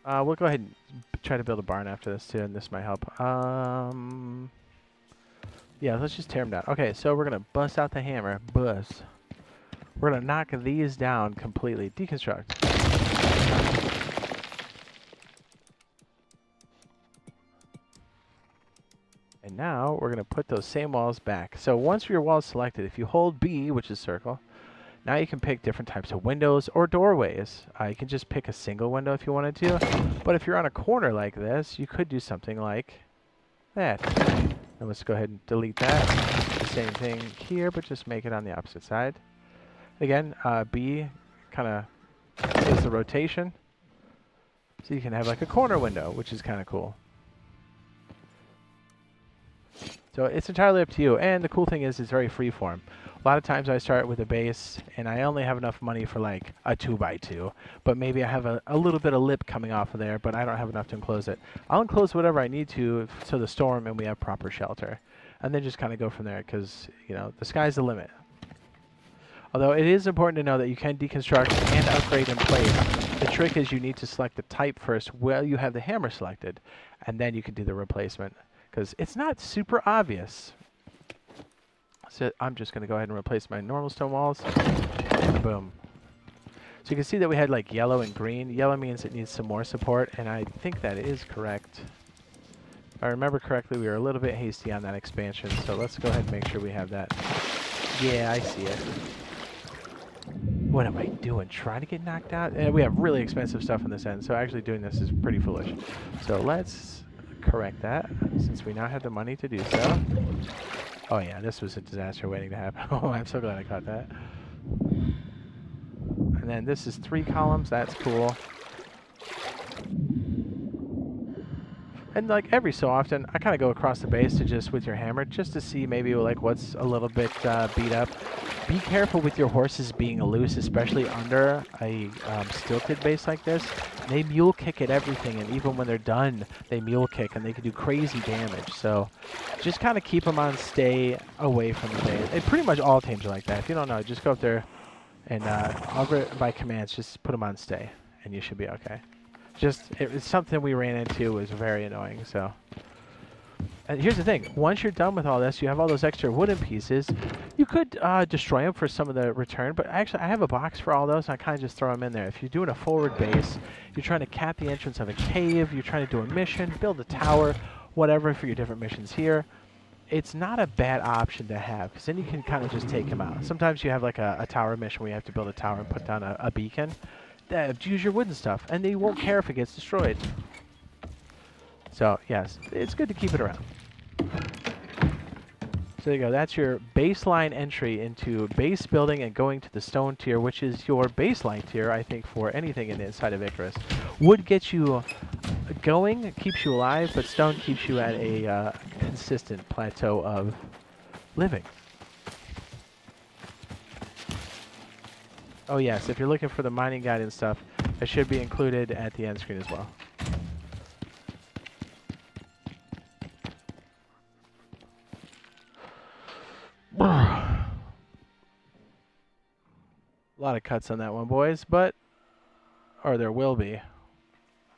We'll go ahead and try to build a barn after this too, and this might help. Yeah, let's just tear them down. Okay, so we're gonna bust out the hammer. Bust. We're gonna knock these down completely. Deconstruct. And now we're gonna put those same walls back. So once your wall is selected, if you hold B, which is circle, now you can pick different types of windows or doorways. You can just pick a single window if you wanted to. But if you're on a corner like this, you could do something like that. And let's go ahead and delete that. The same thing here, but just make it on the opposite side. Again, B kind of is the rotation. So you can have like a corner window, which is kind of cool. So it's entirely up to you. And the cool thing is it's very freeform. A lot of times I start with a base and I only have enough money for like a 2x2, but maybe I have a little bit of lip coming off of there, but I don't have enough to enclose it. I'll enclose whatever I need to so the storm and we have proper shelter. And then just kind of go from there because, you know, the sky's the limit. Although it is important to know that you can deconstruct and upgrade in place. The trick is you need to select the type first while you have the hammer selected, and then you can do the replacement because it's not super obvious. So I'm just going to go ahead and replace my normal stone walls. Boom. So you can see that we had like yellow and green. Yellow means it needs some more support, and I think that is correct. If I remember correctly, we were a little bit hasty on that expansion, so let's go ahead and make sure we have that. Yeah, I see it. What am I doing? Trying to get knocked out? And we have really expensive stuff on this end, so actually doing this is pretty foolish. So let's correct that, since we now have the money to do so. Oh yeah, this was a disaster waiting to happen. Oh, I'm so glad I caught that. And then this is 3 columns. That's cool. And like every so often, I kind of go across the base to just with your hammer, just to see maybe like what's a little bit beat up. Be careful with your horses being loose, especially under a stilted base like this. They mule kick at everything, and even when they're done, they mule kick, and they can do crazy damage. So just kind of keep them on stay away from the base. And pretty much all tames are like that. If you don't know, just go up there and by commands, just put them on stay, and you should be okay. Just, it's something we ran into was very annoying, so. And here's the thing, once you're done with all this, you have all those extra wooden pieces. You could destroy them for some of the return, but actually I have a box for all those, and I kind of just throw them in there. If you're doing a forward base, you're trying to cap the entrance of a cave, you're trying to do a mission, build a tower, whatever for your different missions here, it's not a bad option to have, because then you can kind of just take them out. Sometimes you have like a tower mission where you have to build a tower and put down a beacon. Use your wooden stuff, and they won't care if it gets destroyed. So, yes, it's good to keep it around. So there you go. That's your baseline entry into base building and going to the stone tier, which is your baseline tier, I think, for anything inside of Icarus. Wood gets you going, keeps you alive, but stone keeps you at a consistent plateau of living. Oh yes, if you're looking for the mining guide and stuff, it should be included at the end screen as well. A lot of cuts on that one, boys, but, or there will be.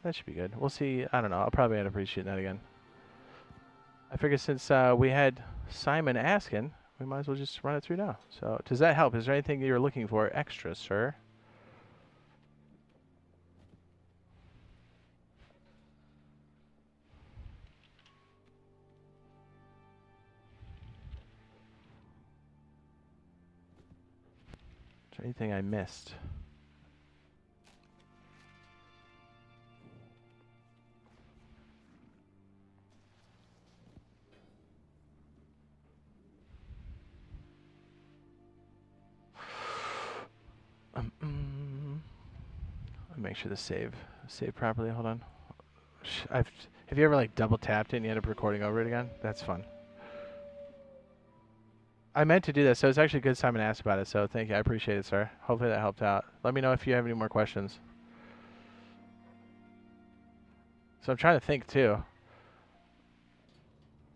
That should be good. We'll see. I don't know. I'll probably end up reshooting that again. I figure since we had Simon asking, we might as well just run it through now. So does that help? Is there anything you're looking for extra, sir? Is there anything I missed? I'll make sure to save properly. Hold on. Have you ever like double tapped it and you end up recording over it again? That's fun. I meant to do this, so it's actually good Simon asked about it, so thank you. I appreciate it, sir. Hopefully that helped out. Let me know if you have any more questions. So I'm trying to think, too.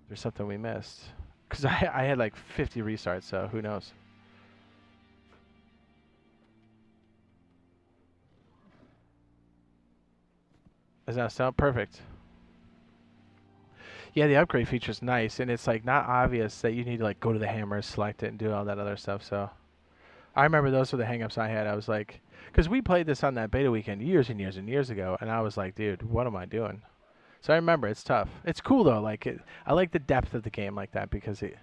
There's something we missed. Because I had like 50 restarts, so who knows? Is that sound perfect? Yeah, the upgrade feature is nice, and it's like not obvious that you need to like go to the hammer, select it, and do all that other stuff. So I remember those were the hangups I had. I was like, because we played this on that beta weekend years and years and years ago, and I was like, dude, what am I doing? So I remember it's tough. It's cool though. Like I like the depth of the game like that because it,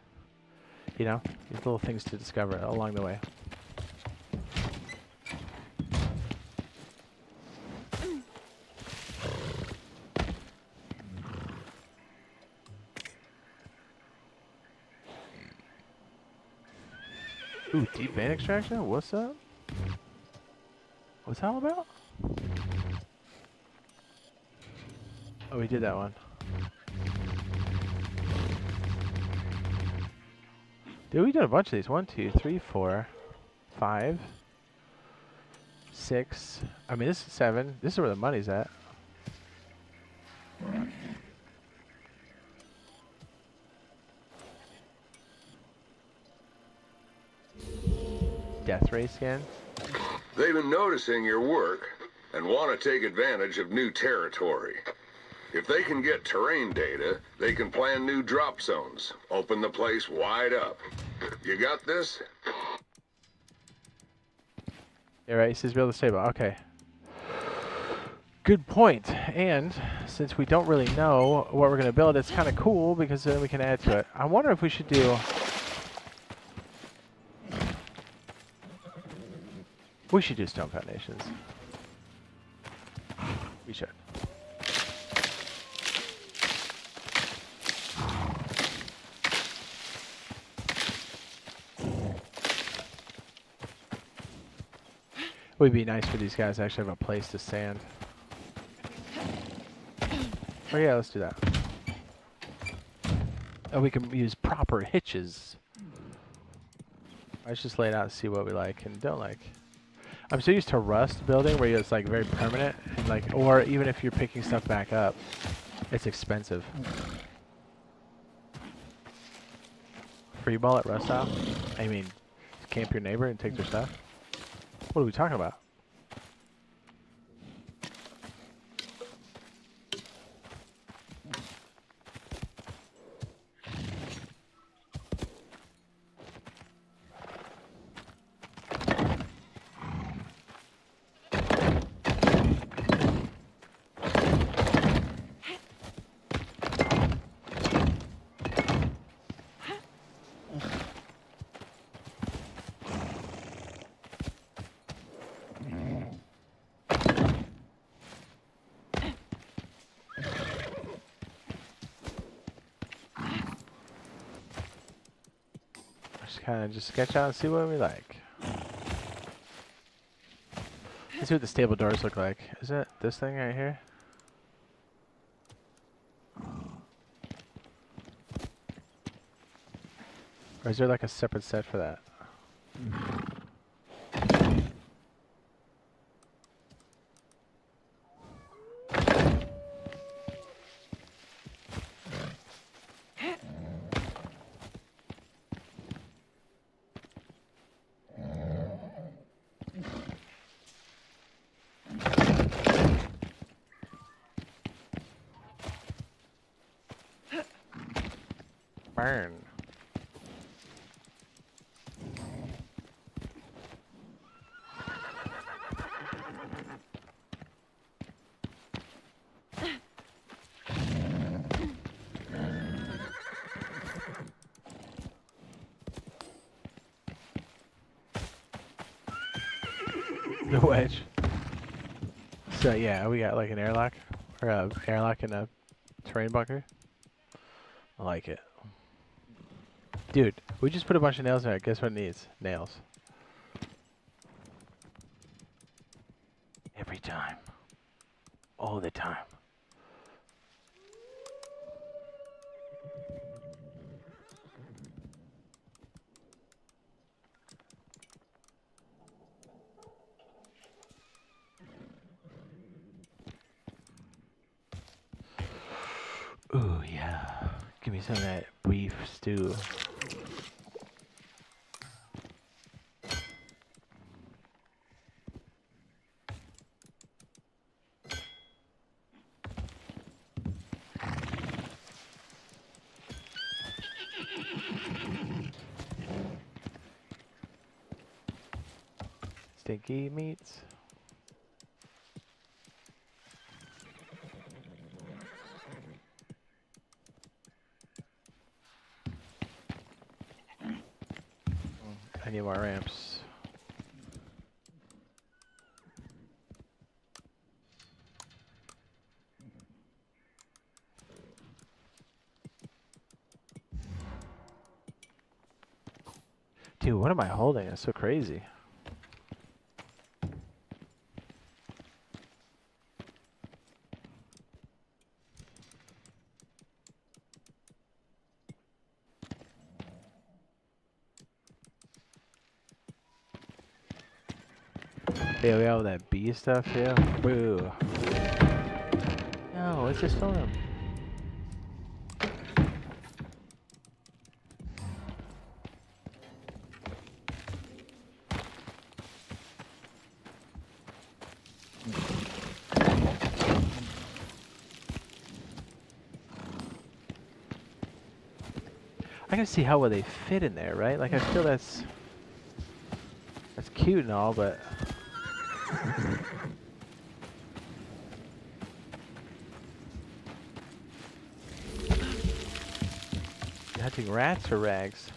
you know, these little things to discover along the way. Ooh, deep vein extraction? What's up? What's that all about? Oh, we did that one. Dude, we did a bunch of these. 1, 2, 3, 4, 5, 6. I mean, this is 7. This is where the money's at. Death ray scan. They've been noticing your work and want to take advantage of new territory. If they can get terrain data, they can plan new drop zones, open the place wide up. You got this? Yeah, right. He says build a stable. Okay. Good point. And since we don't really know what we're going to build, it's kind of cool because then we can add to it. I wonder if we should do... We should do stone foundations. We should. It would be nice for these guys to actually have a place to sand. Oh yeah, let's do that. And we can use proper hitches. Let's just lay it out and see what we like and don't like. I'm so used to rust building where it's like very permanent, and like, or even if you're picking stuff back up, it's expensive. Free ball at rust style? I mean, camp your neighbor and take their stuff? What are we talking about? Kind of just sketch out and see what we like. Let's see what the stable doors look like. Is it this thing right here? Or is there like a separate set for that? Burn. The wedge. So yeah, we got like an airlock, or a airlock in a terrain bunker. I like it. Dude, we just put a bunch of nails in there. Guess what it needs? Nails. Every time. All the time. Ooh, yeah. Give me some of that beef stew. Stinky meats. I need more ramps. Dude, what am I holding? It's so crazy. Yeah, we have all that bee stuff here. Boo. No, it's just film. I can see how well they fit in there, right? Like I feel that's cute and all, but you hunting rats or rags?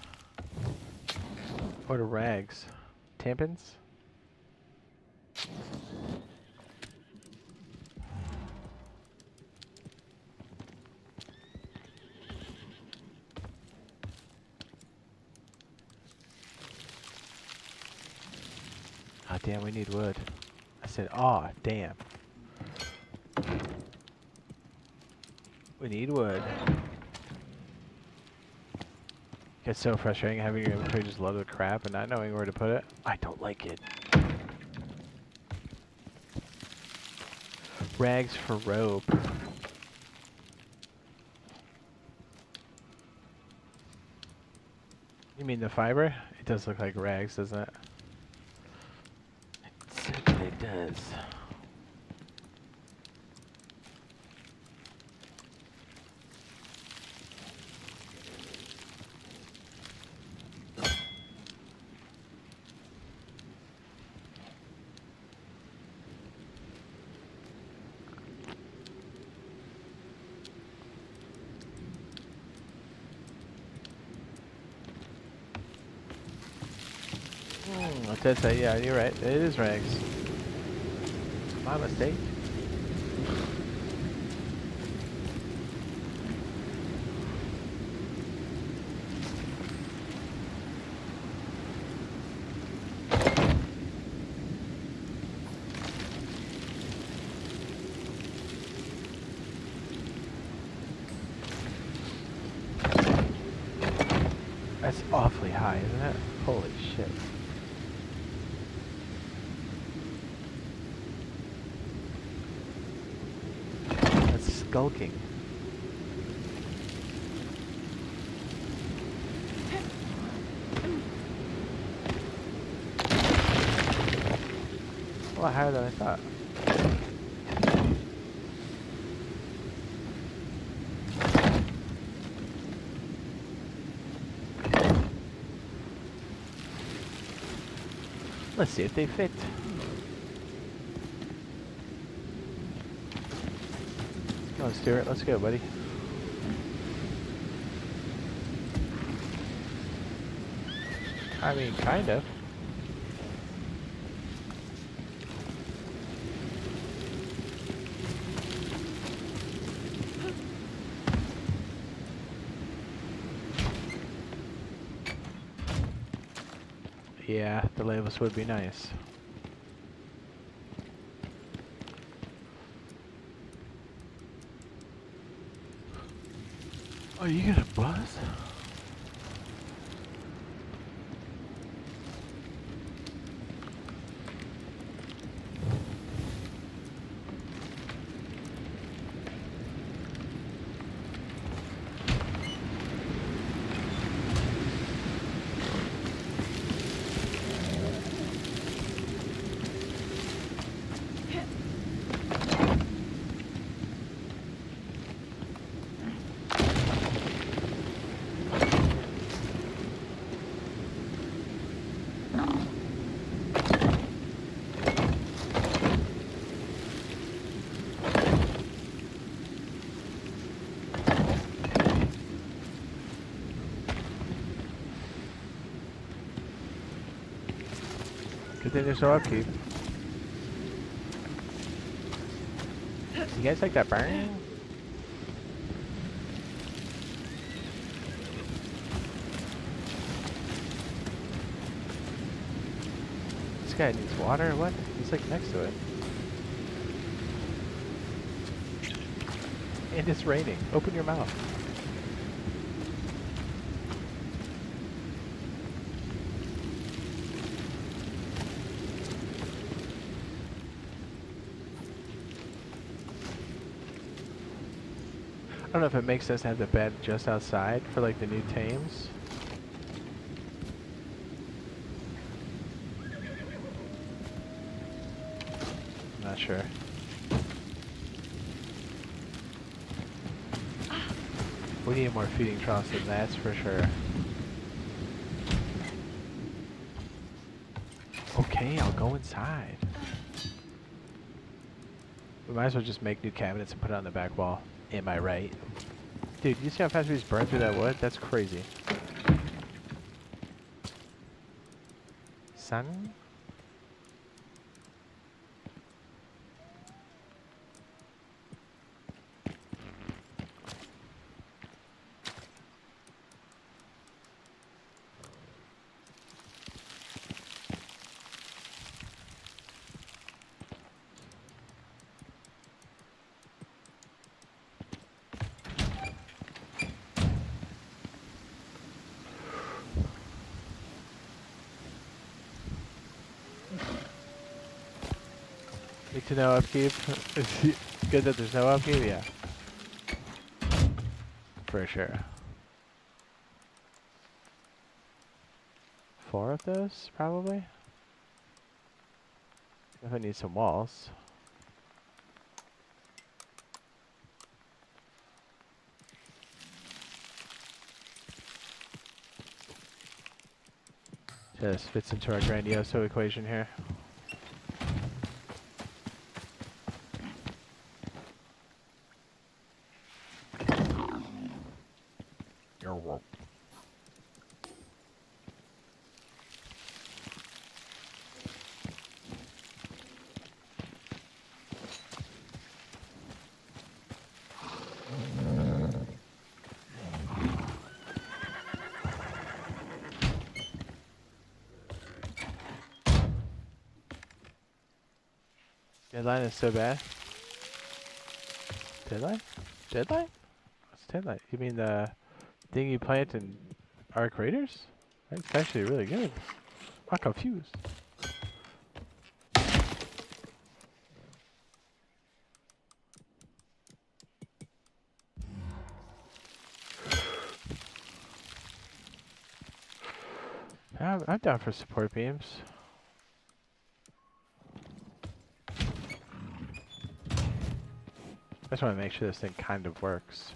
What are rags? Tampons? Oh damn, we need wood. I said, oh damn. We need wood. It's so frustrating having your inventory just loaded with crap and not knowing where to put it. I don't like it. Rags for rope. You mean the fiber? It does look like rags, doesn't it? It certainly does. That's it, yeah, you're right. It is rags. My mistake. That's awfully high, isn't it? Holy shit. That's skulking. A lot higher than I thought. Let's see if they fit. Come on, Stuart. Let's go, buddy. I mean, kind of. Yeah, the labels would be nice. Oh, you got a buzz? Good thing there's no upkeep. You guys like that burn? This guy needs water? What? He's like next to it. And it's raining. Open your mouth. I don't know if it makes sense to have the bed just outside for like the new tames. I'm not sure. We need more feeding troughs than that's for sure. Okay, I'll go inside. We might as well just make new cabinets and put it on the back wall. Am I right? Dude, you see how fast we just burned through that wood? That's crazy. Son? Need to know upkeep. Good that there's no upkeep, yeah. For sure. 4 of those, probably? If I need some walls. Just fits into our grandioso equation here. Deadline is so bad. Deadline? Deadline? What's deadline? You mean the thing you plant in our craters? That's actually really good. I'm confused. I'm down for support beams. I just want to make sure this thing kind of works.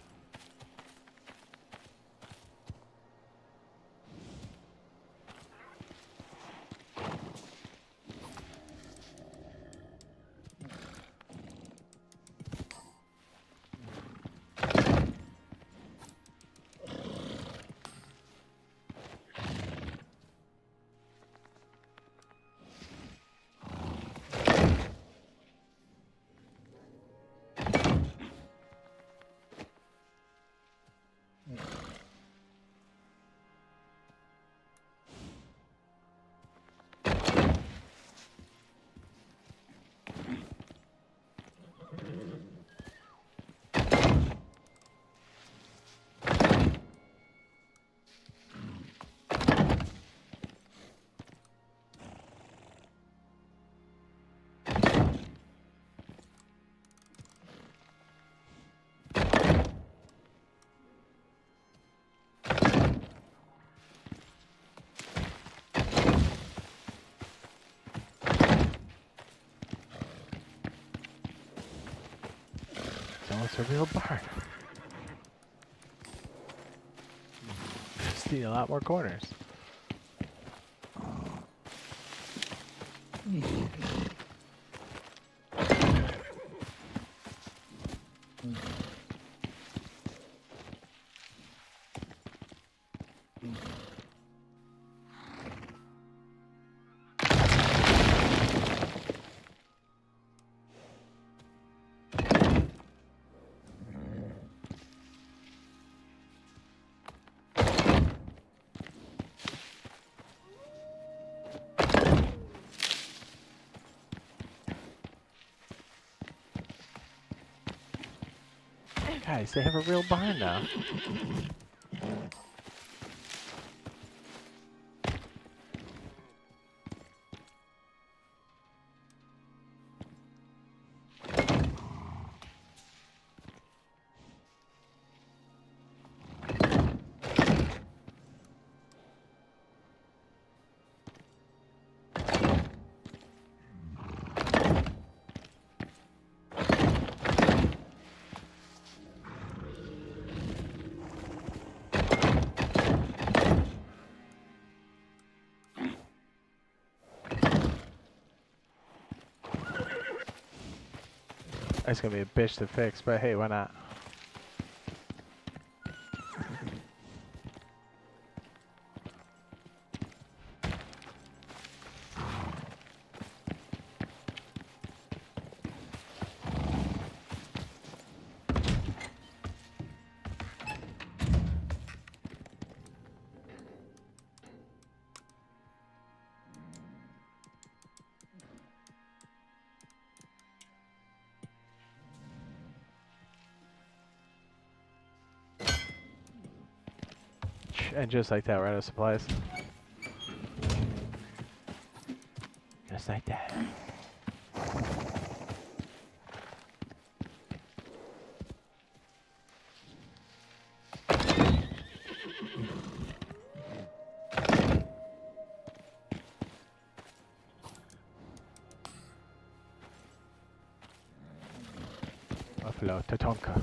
It's a real barn. Just need a lot more corners. Guys, they have a real barn now. That's gonna be a bitch to fix, but hey, why not? And just like that, we're out of supplies. Just like that. Buffalo, Tatonka.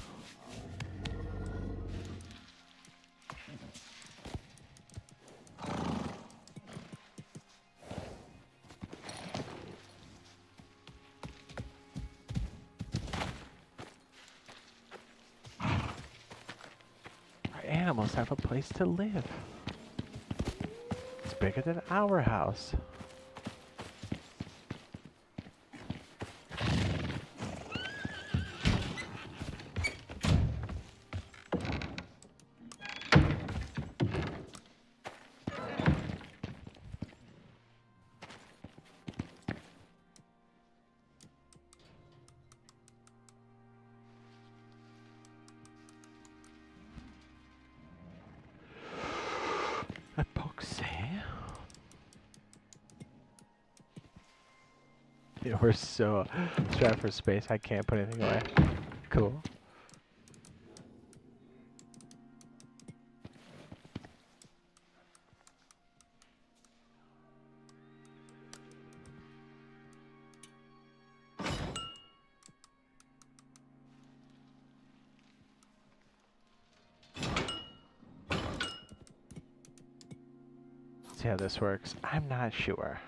Animals have a place to live. It's bigger than our house. Yeah, we're so strapped for space, I can't put anything away. Cool. See how this works. I'm not sure.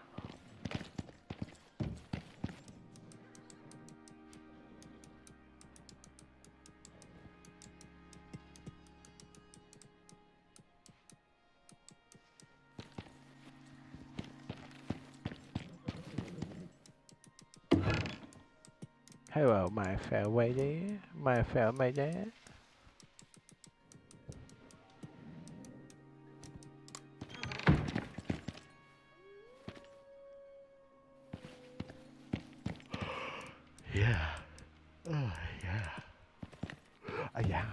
Hello, my fair lady. My fair lady. Yeah. Oh, yeah. Yeah.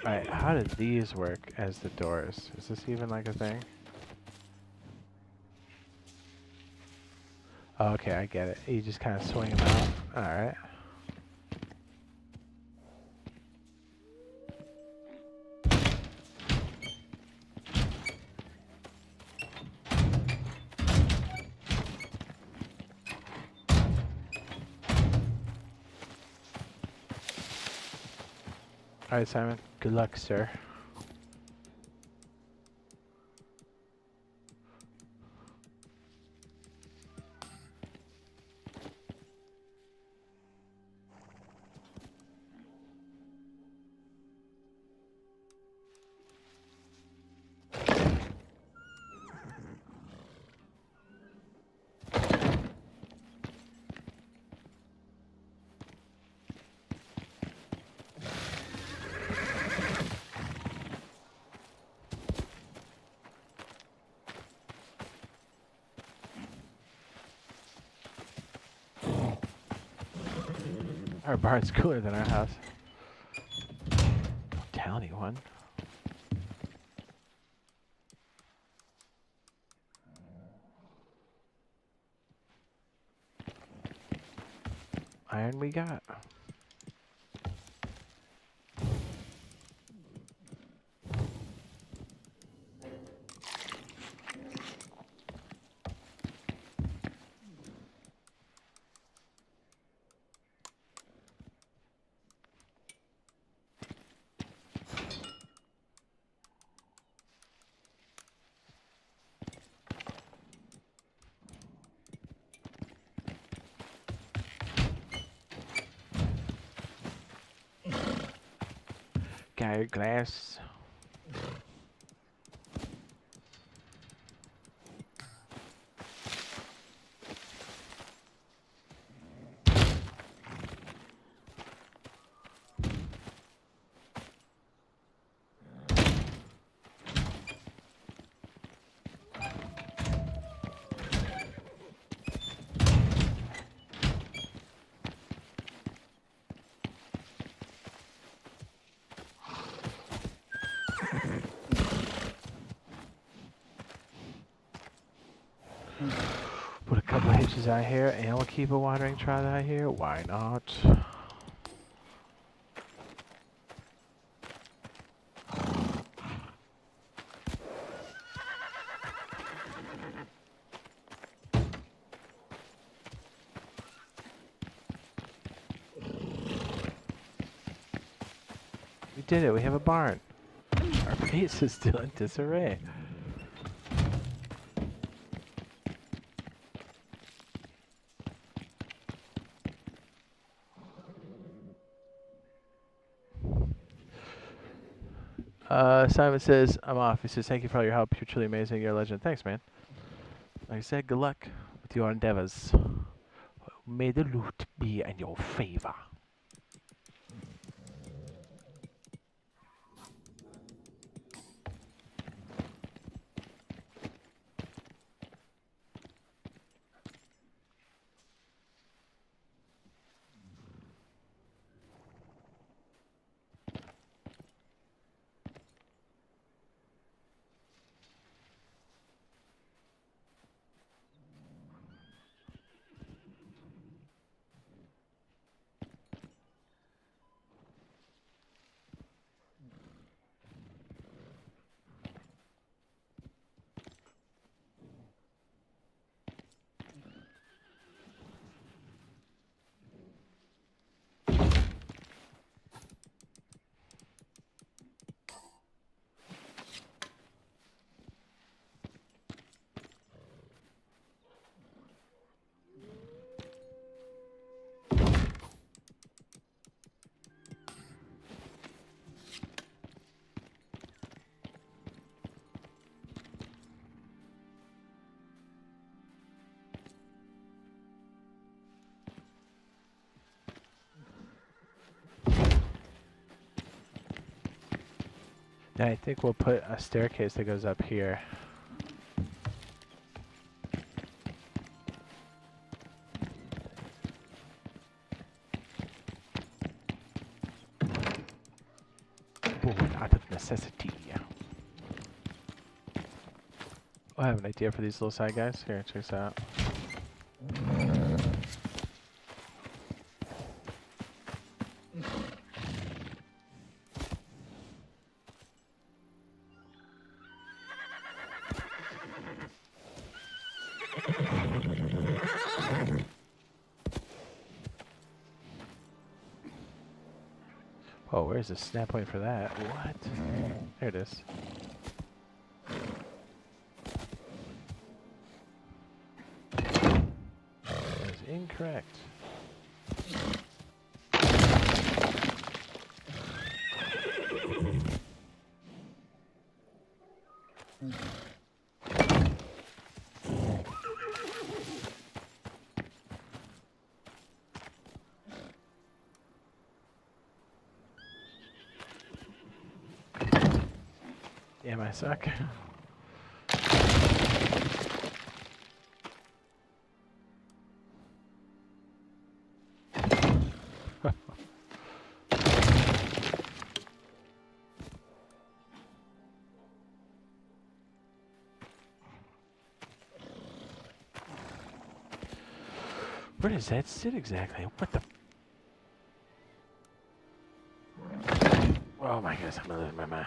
Alright, how do these work as the doors? Is this even like a thing? Oh, okay, I get it. You just kind of swing them out. Alright. Alright, Simon. Good luck, sir. Our barn's cooler than our house. Don't tell anyone. Iron we got. Got your glass. Put a couple of hitches out here, and we'll keep a watering trough out here. Why not? We did it. We have a barn. Our base is still in disarray. Simon says, I'm off. He says, thank you for all your help. You're truly amazing. You're a legend. Thanks, man. Like I said, good luck with your endeavors. May the loot be in your favor. Yeah, I think we'll put a staircase that goes up here. Born out of necessity. Oh, I have an idea for these little side guys. Here, check this out. Oh, where's the snap point for that? What? There it is. That is incorrect. Damn, I suck. Where does that sit exactly? What the? Oh my goodness, I'm gonna lose my mind.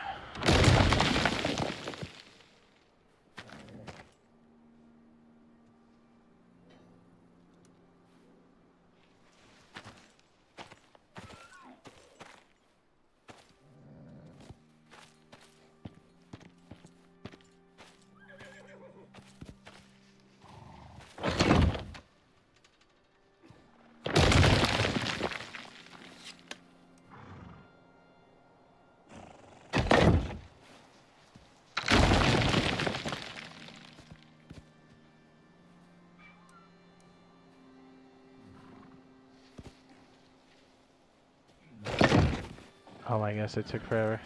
Oh my gosh, it took forever.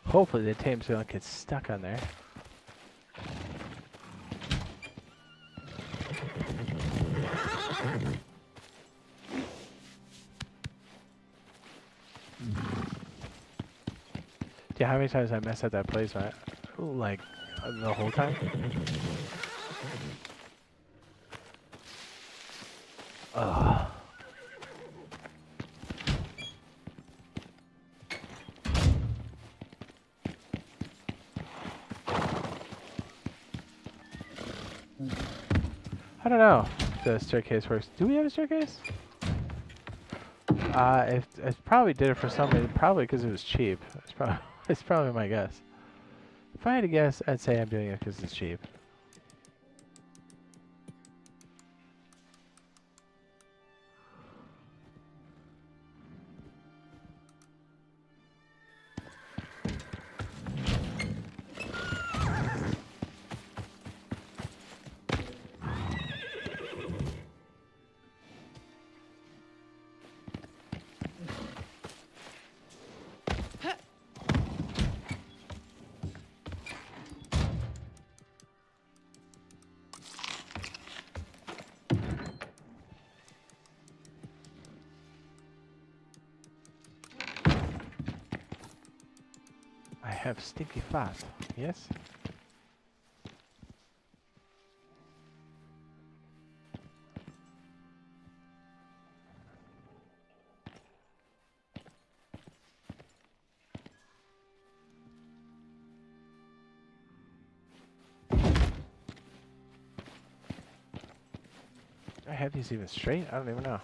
Hopefully the tame's gonna get stuck on there. Yeah, how many times I messed up that placement? Like, the whole time? Ugh. I don't know if the staircase works. Do we have a staircase? If it probably did it for some reason, probably because it was cheap. It's probably my guess. If I had to guess, I'd say I'm doing it because it's cheap. I have stinky fat. Yes? I have these even straight? I don't even know.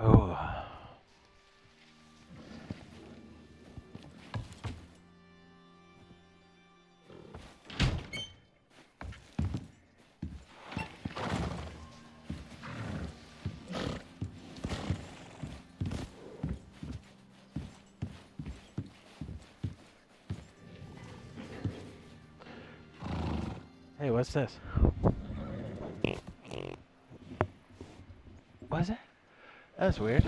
Oh. Hey, what's this? What is that? That's weird.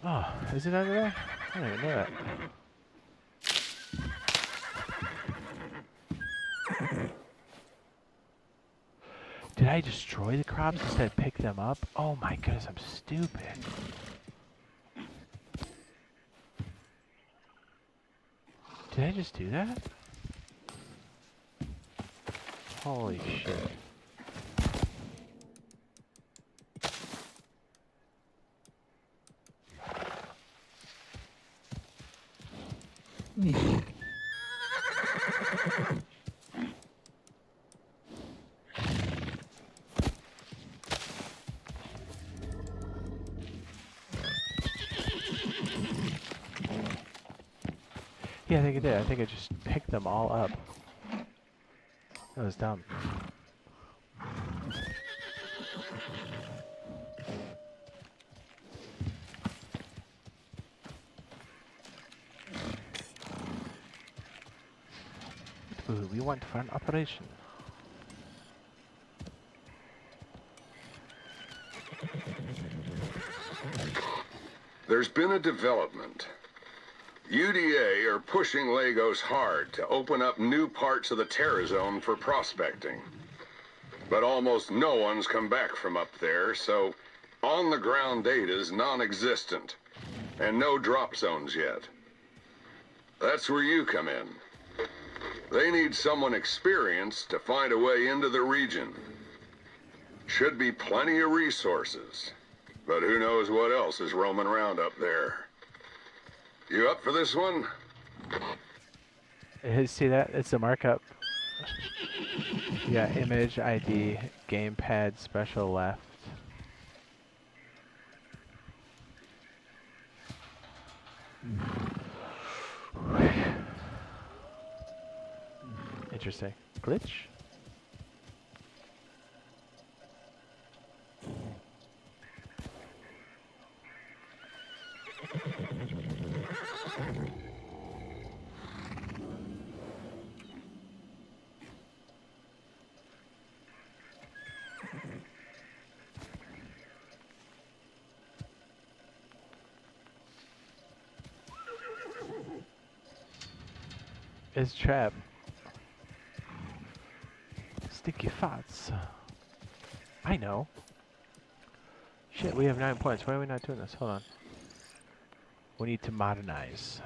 Oh, is it under there? I didn't even know that. Did I destroy the crops instead of pick them up? Oh my goodness, I'm stupid. Did I just do that? Holy shit. Yeah, I think I did. I think I just picked them all up. That was dumb. Ooh, we want for an operation. There's been a development. UDA are pushing Lagos hard to open up new parts of the Terra Zone for prospecting. But almost no one's come back from up there, so on-the-ground data's non-existent, and no drop zones yet. That's where you come in. They need someone experienced to find a way into the region. Should be plenty of resources, but who knows what else is roaming around up there. You up for this one? See that? It's a markup. Yeah, image, ID, gamepad, special left. Interesting. Glitch? It's trap. Sticky farts. I know. Shit, we have 9 points. Why are we not doing this? Hold on. We need to modernize.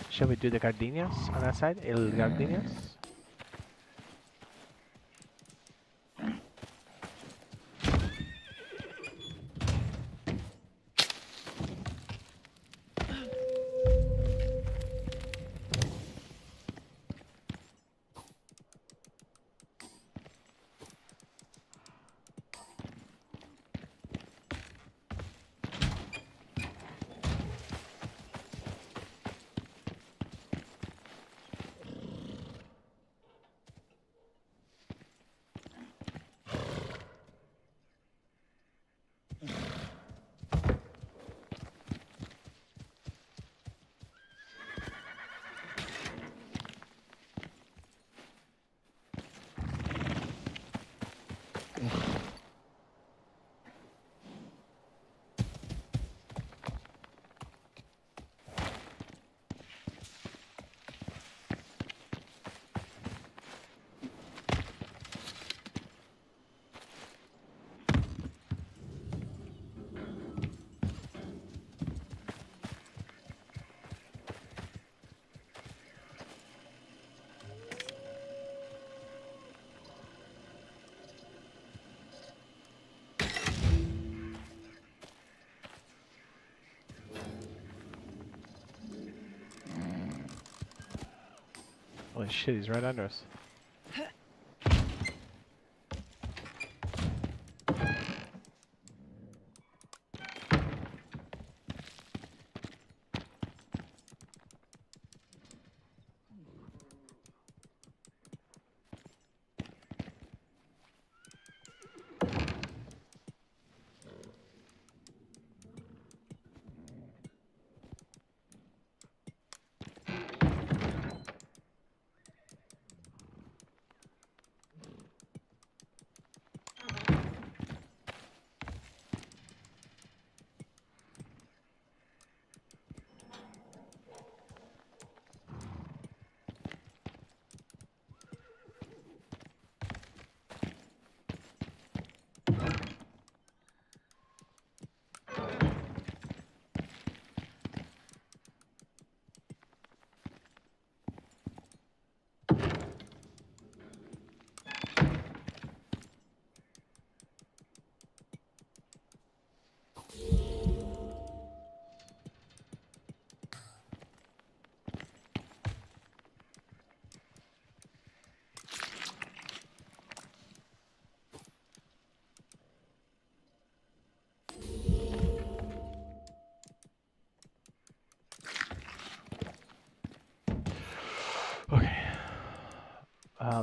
Shall we do the gardenias on that side? El gardenias? Holy shit, he's right under us.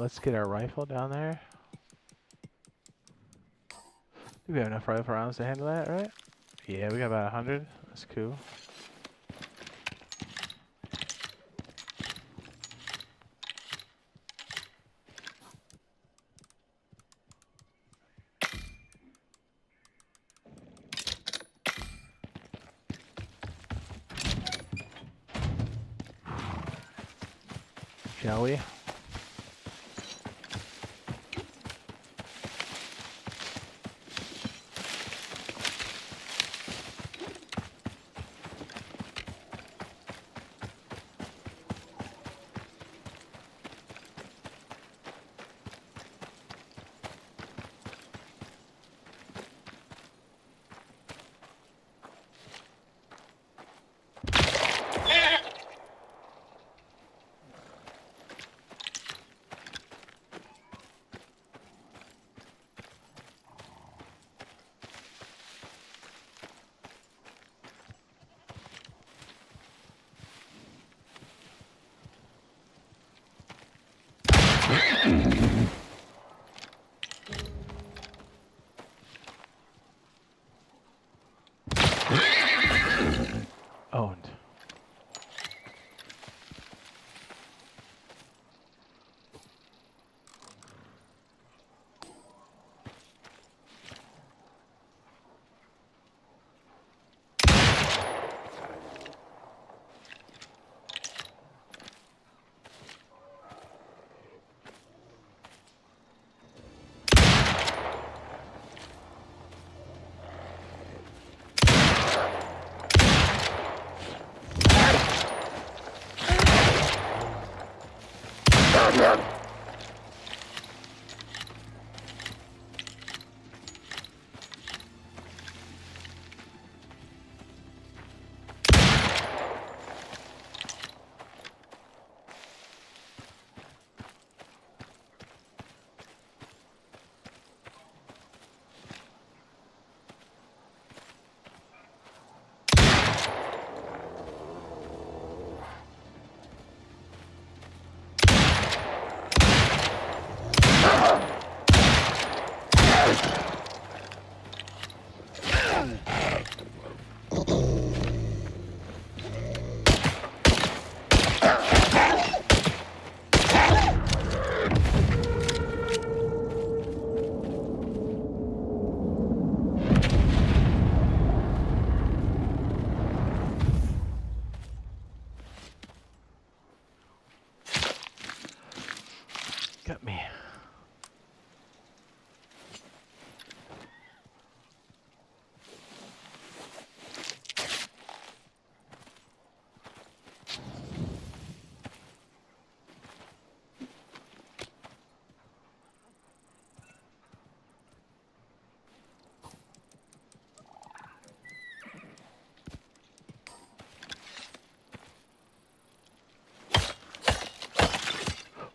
let's get our rifle down there. We have enough rifle rounds to handle that, right? Yeah, we got about 100. That's cool. Shall we? Owned. Got me.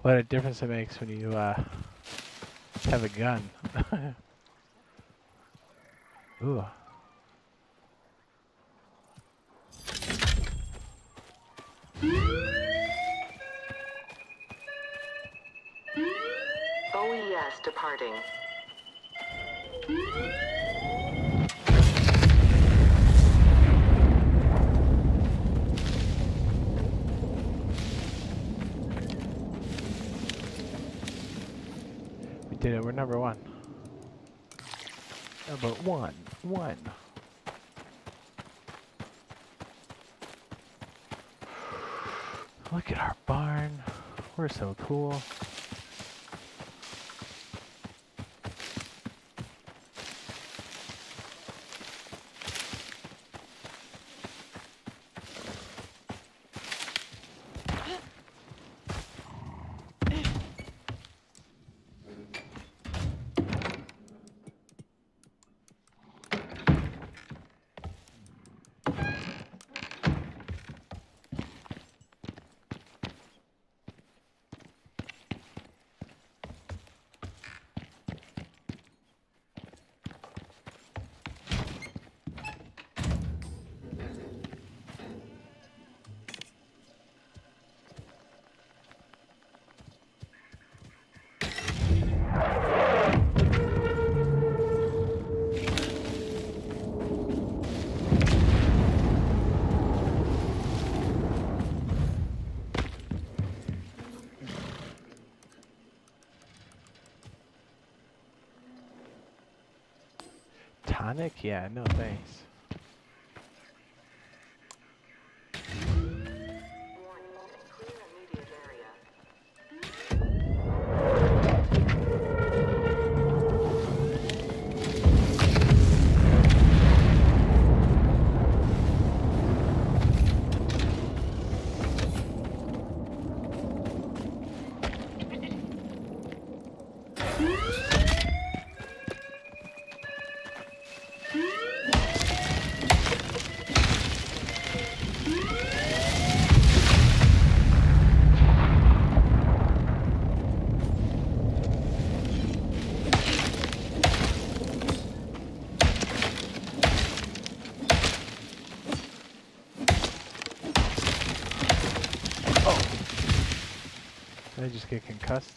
What a difference it makes when you have a gun. Ooh. OES departing. We did it. We're number one. Number one. Look at our barn. We're so cool. tonic? Yeah, no thanks. Clear immediate area. Did I just get concussed?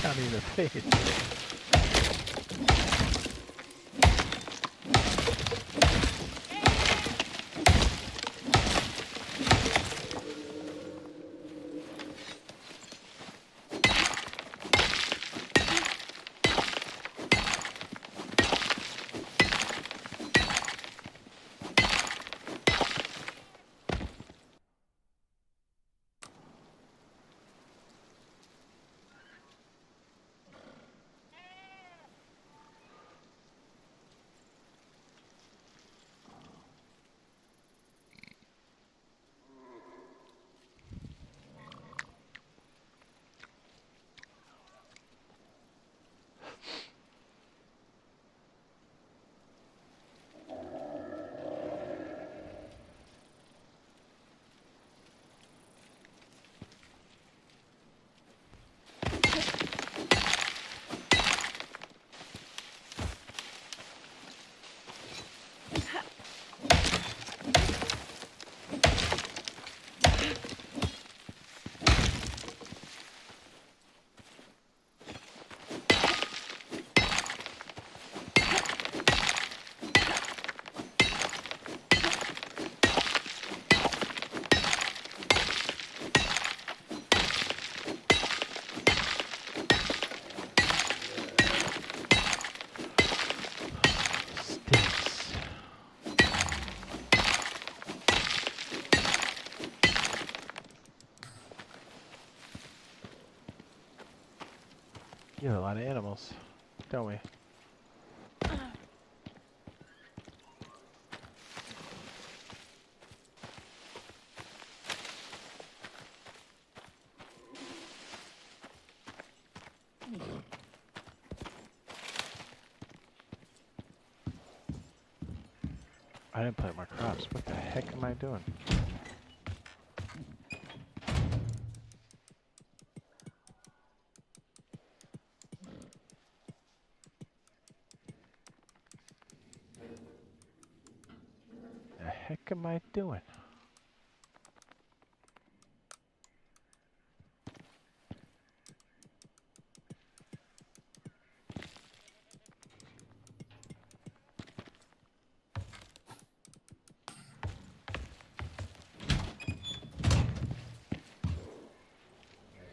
Got me in the face. Stinks. You have a lot of animals, don't we? I didn't plant more crops. What the heck am I doing? The heck am I doing?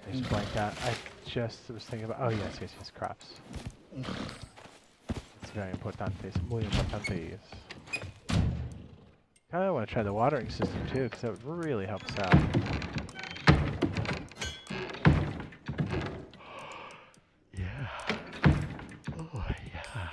I just blanked out. I just was thinking about. Oh yes, yes, yes, crops. It's very important. Es muy importante. Kind of want to try the watering system too, because that would really help us out. Yeah. Oh yeah.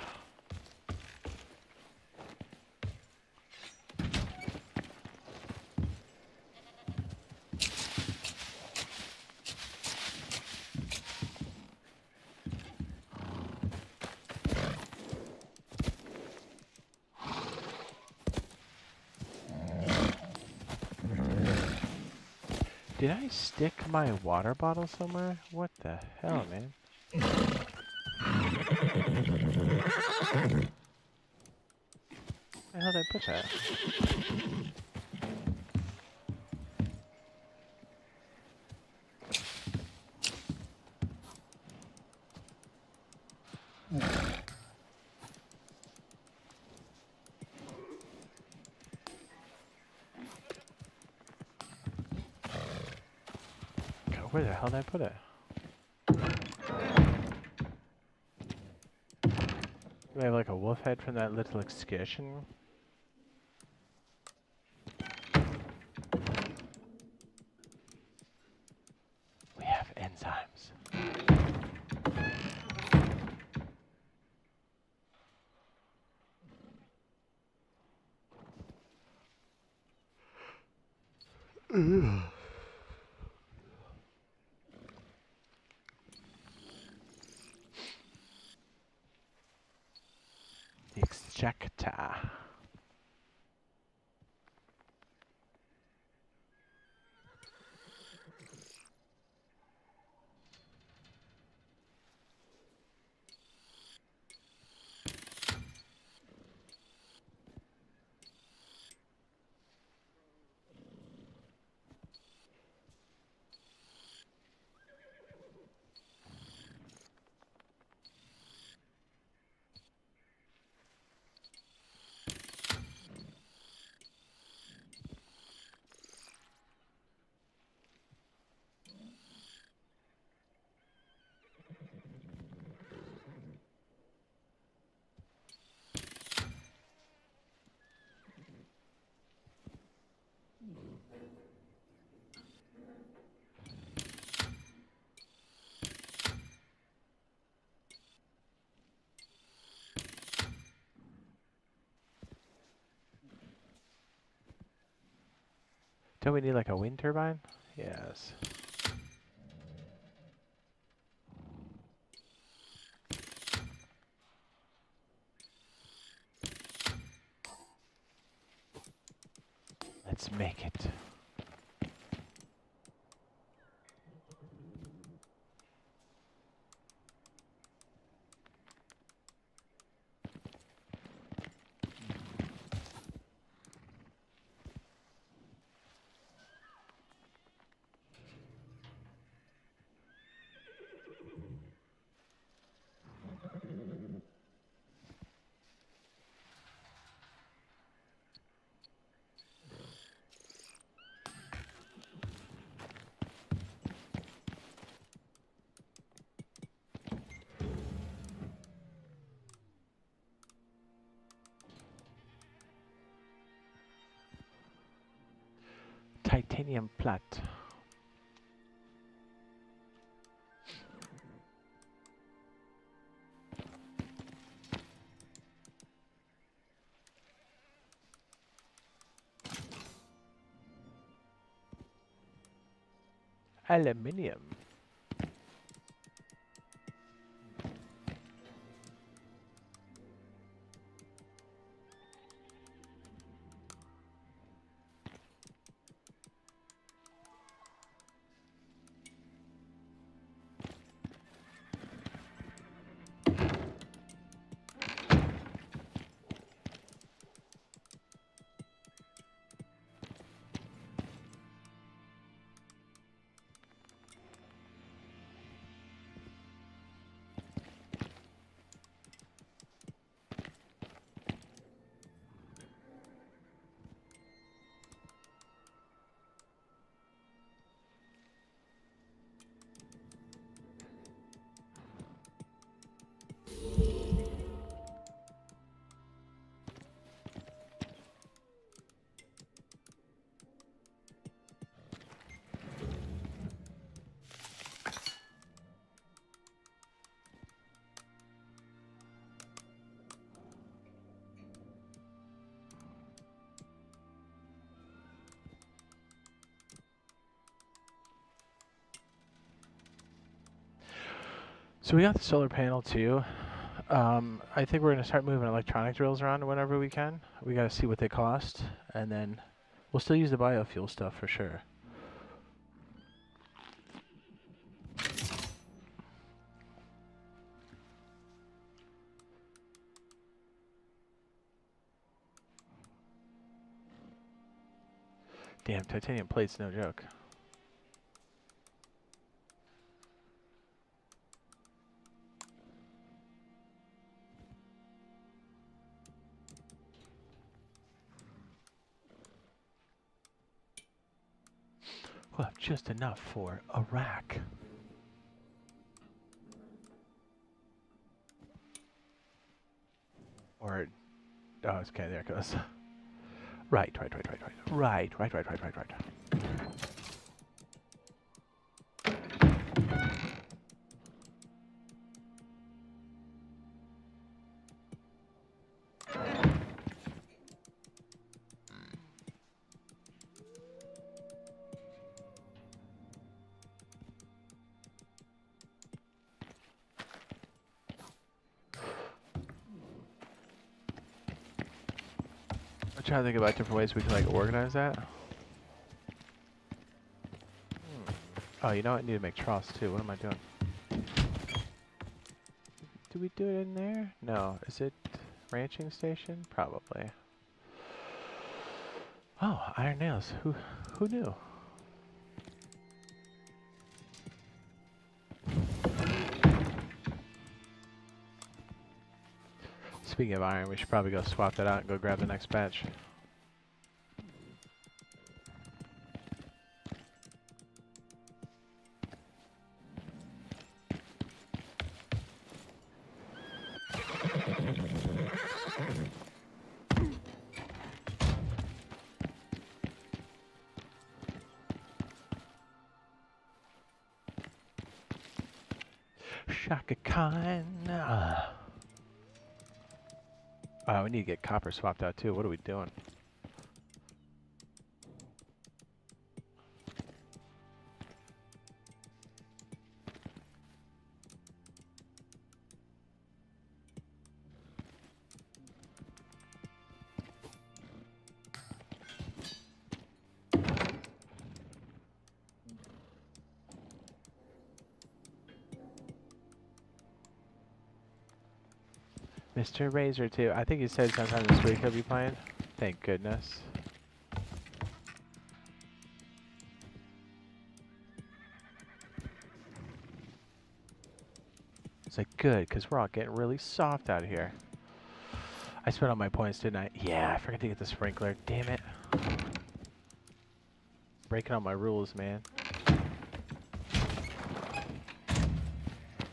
Did I stick my water bottle somewhere? What the hell, man? Where the hell did I put that? God, where the hell did I put it? Do I have like a wolf head from that little excursion? We have enzymes. The extractor. Don't we need like a wind turbine? Yes. Let's make it. Titanium plat. Aluminium. So we got the solar panel too. I think we're gonna start moving electronic drills around whenever we can. We gotta see what they cost, and then we'll still use the biofuel stuff for sure. Damn, titanium plate's no joke. We'll have just enough for a rack. Or, oh, okay, there it goes. Right. I'm trying to think about different ways we can like organize that. Oh, you know what? I need to make troughs too. What am I doing? Do we do it in there? No. Is it ranching station? Probably. Oh, iron nails. Who knew? Speaking of iron, we should probably go swap that out and go grab the next batch. Shaka Khan. Oh, we need to get copper swapped out too. What are we doing? Mr. Razor too. I think he said sometime this week he'll be playing. Thank goodness. It's like good, because we're all getting really soft out here. I spent all my points, didn't I? Yeah, I forgot to get the sprinkler. Damn it. Breaking all my rules, man.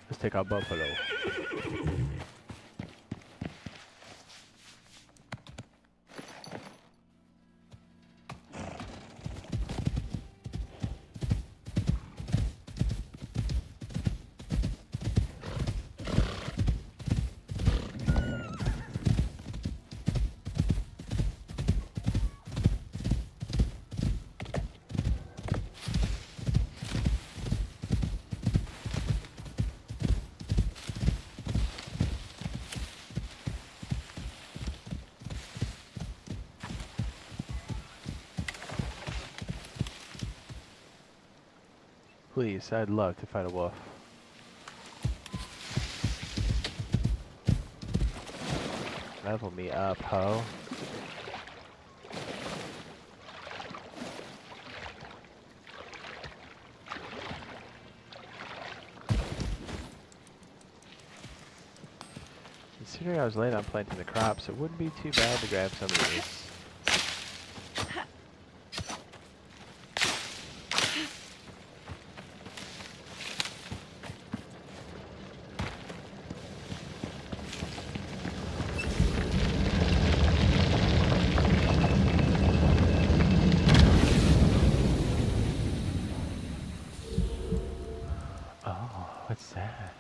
Let's take out Buffalo. Please, I'd love to fight a wolf. Level me up, ho. Considering I was late on planting the crops, it wouldn't be too bad to grab some of these. What's that?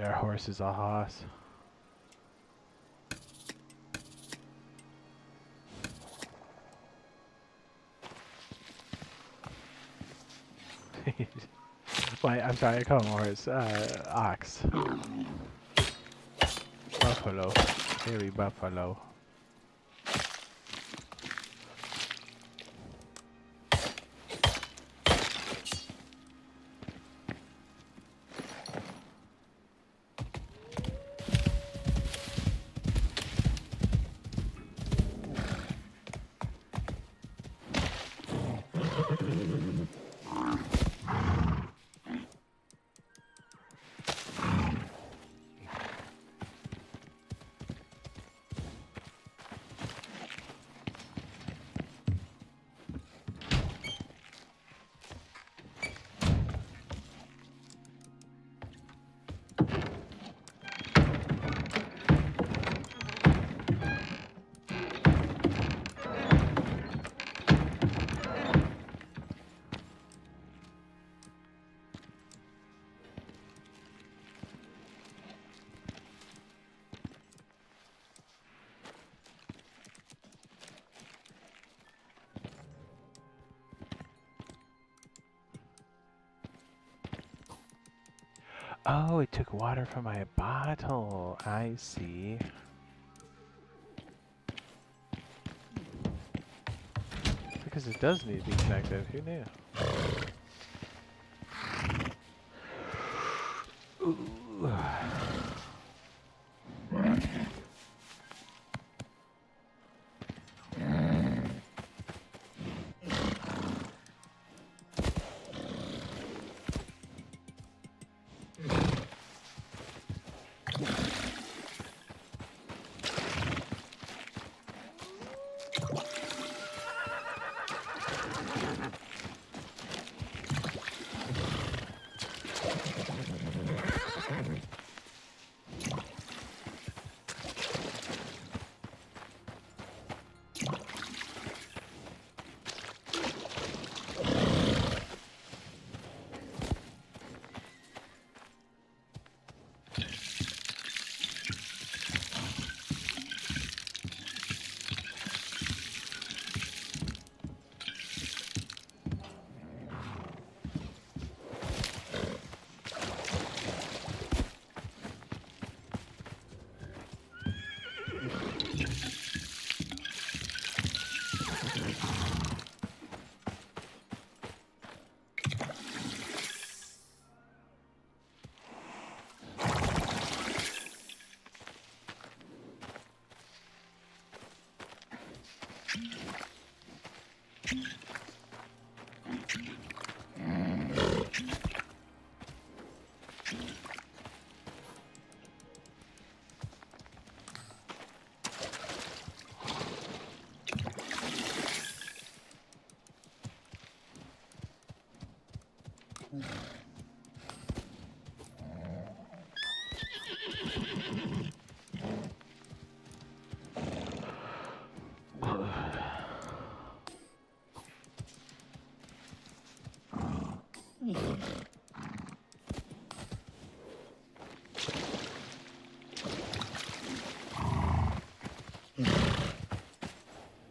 Our horse is a hoss. Why? I'm sorry, I call him horse. Ox. Buffalo. Hairy buffalo. Oh, it took water from my bottle. I see. Because it does need to be connected. Who knew? Ooh.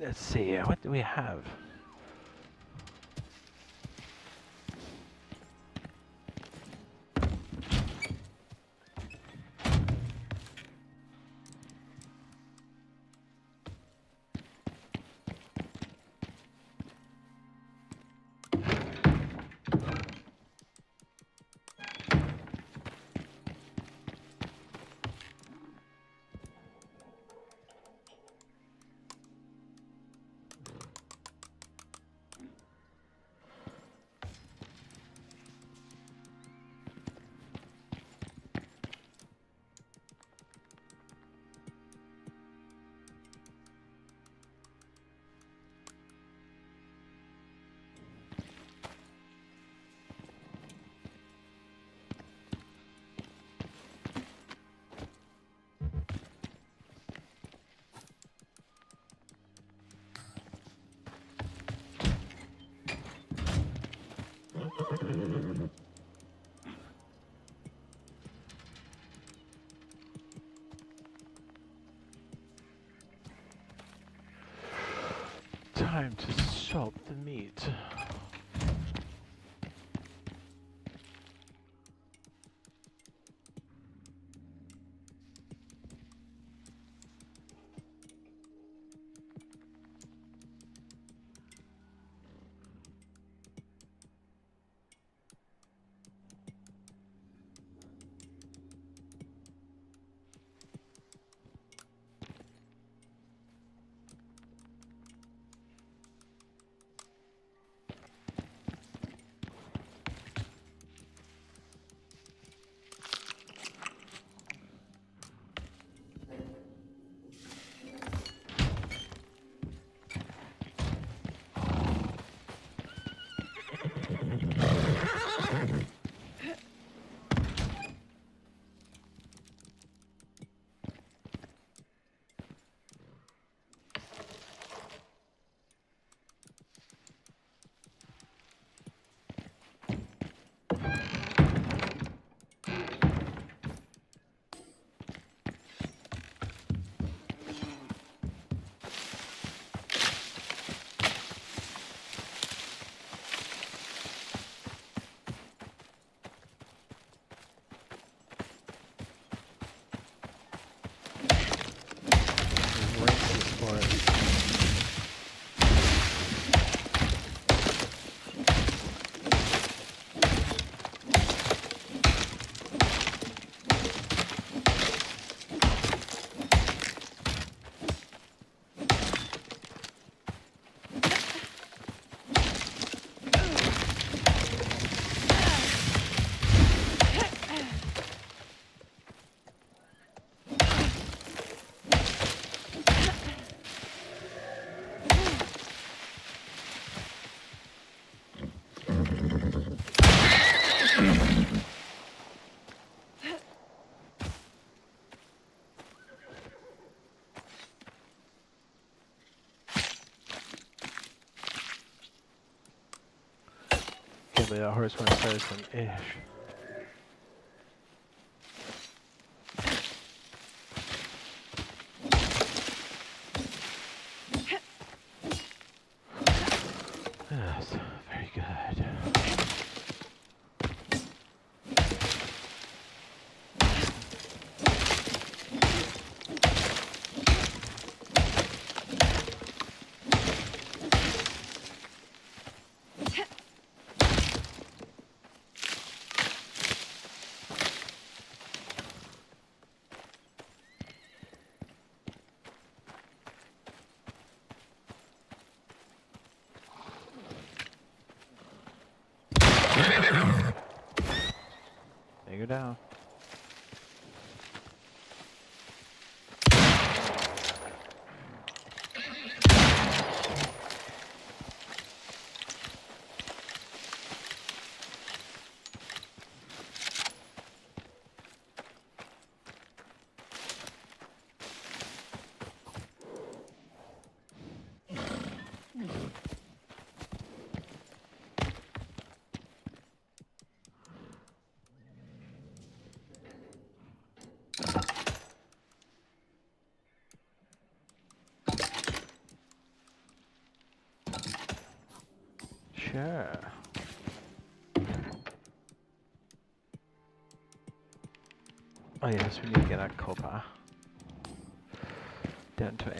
Let's see, what do we have? Time to salt the meat. Can't believe that horse went and started some ish. Yes, very good. Take her down. Sure. Oh yes, we need to get a copper. Don't we?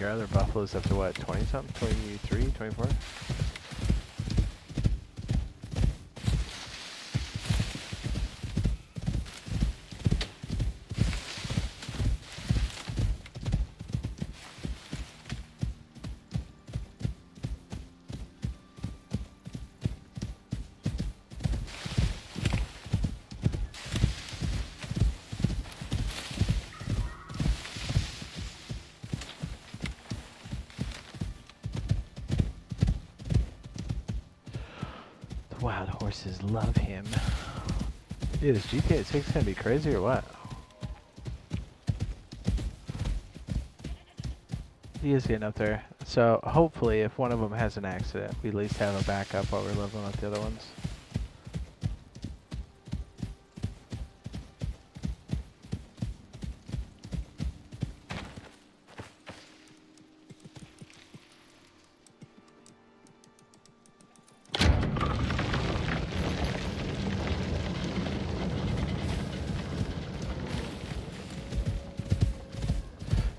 Your other buffalo's up to what, 20 something? 23, 24? The wild horses love him. Dude, is GTA 6 gonna be crazy or what? He is getting up there. So hopefully if one of them has an accident, we at least have a backup while we're leveling up the other ones.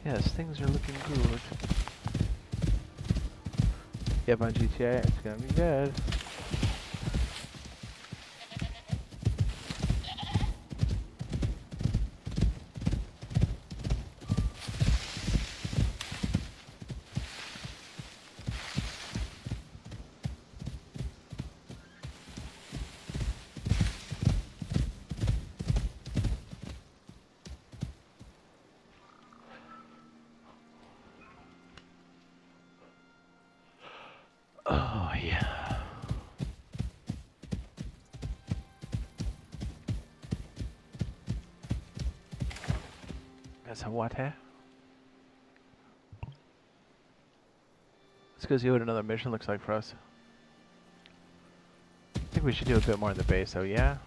Yes, things are looking good. Yep, on GTA, it's gonna be good. Oh, yeah. That's a what, eh? Let's go see what another mission looks like for us. I think we should do a bit more in the base, though, yeah?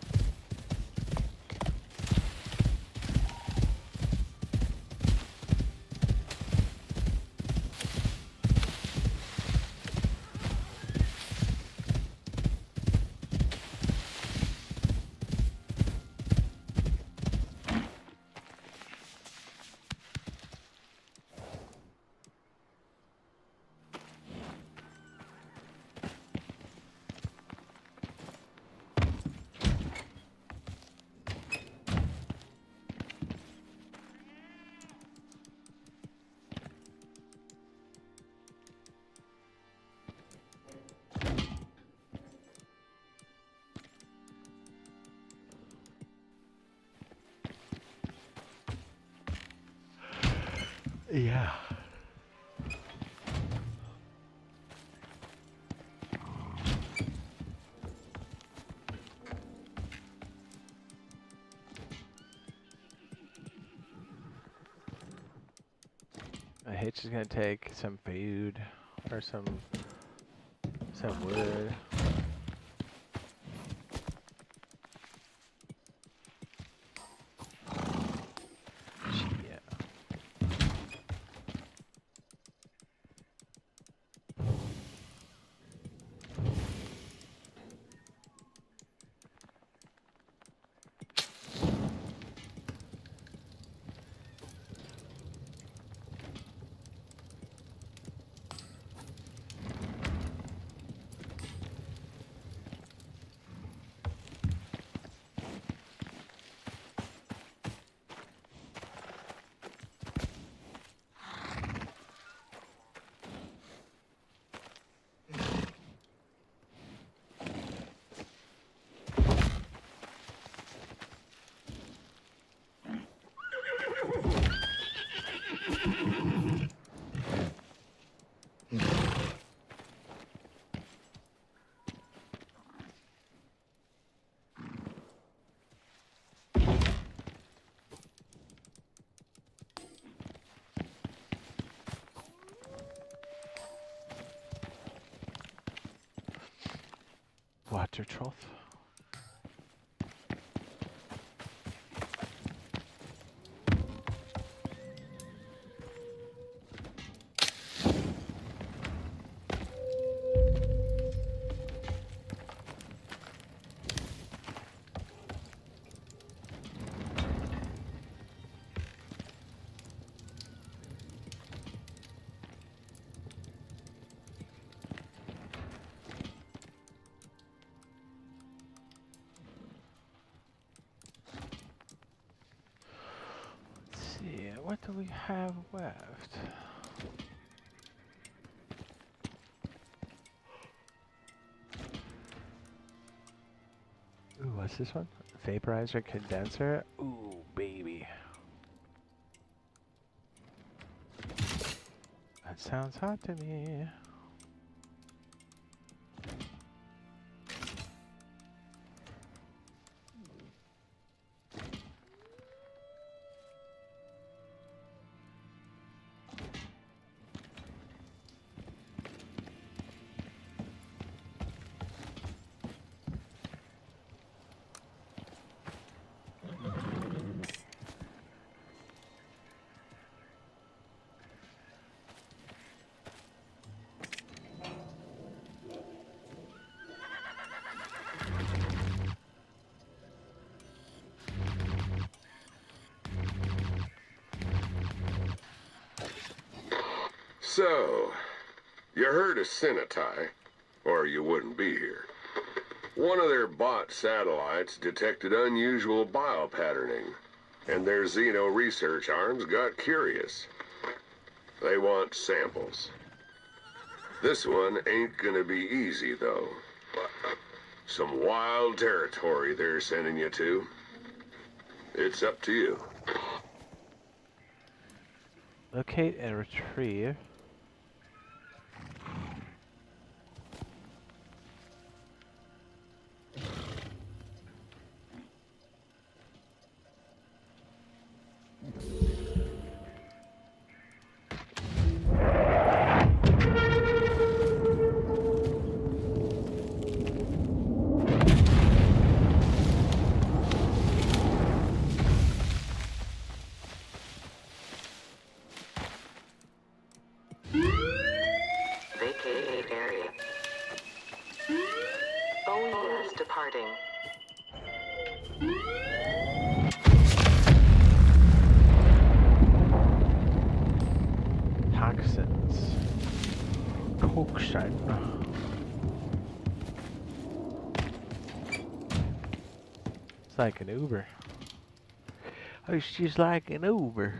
Yeah. Hitch is gonna take some food or some wood. Yeah. Water trough. What do we have left? Ooh, what's this one? Vaporizer condenser? Ooh, baby. That sounds hot to me. So, you heard of Sinitai, or you wouldn't be here. One of their bot satellites detected unusual biopatterning, and their Xeno research arms got curious. They want samples. This one ain't gonna be easy, though. Some wild territory they're sending you to. It's up to you. Locate and retrieve. Vacate area. OES departing. Toxins. Coke-shine. It's like an Uber. Oh, it's just like an Uber.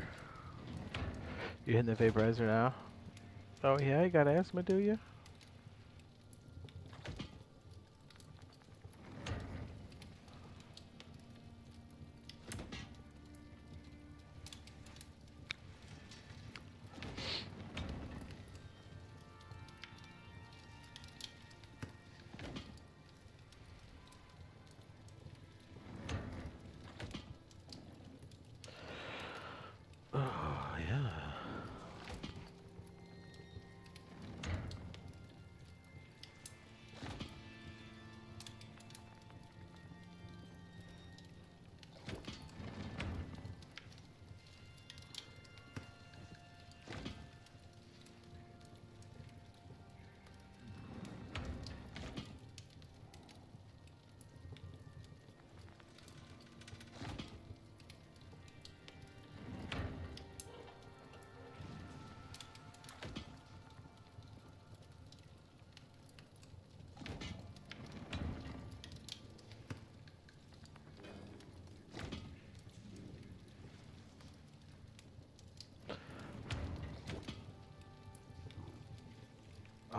You hitting the vaporizer now? Oh yeah, you got asthma, do you? Oh yeah.